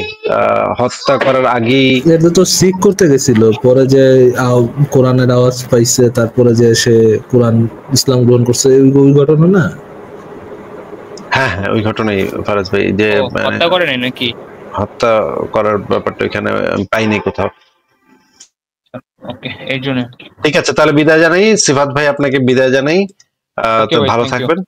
হত্যা করার আগেই এটা তো সিক করতে গেছিল, পরে যে কোরআনের আওয়াজ পাইছে, তারপরে যে সে কোরআন ইসলাম গ্রহণ করছে, ওই ঘটনা না? হ্যাঁ হ্যাঁ, ওই ঘটনাই ফারাজ ভাই, যে হত্যা করে নাই নাকি? হত্যা করার ব্যাপারটা এখানে আমি পাইনি কোথাও। ওকে, এই জন্য। ঠিক আছে, তাহলে বিদায় জানাই সিফাত ভাই, আপনাকে বিদায় জানাই। তো ভালো থাকবেন।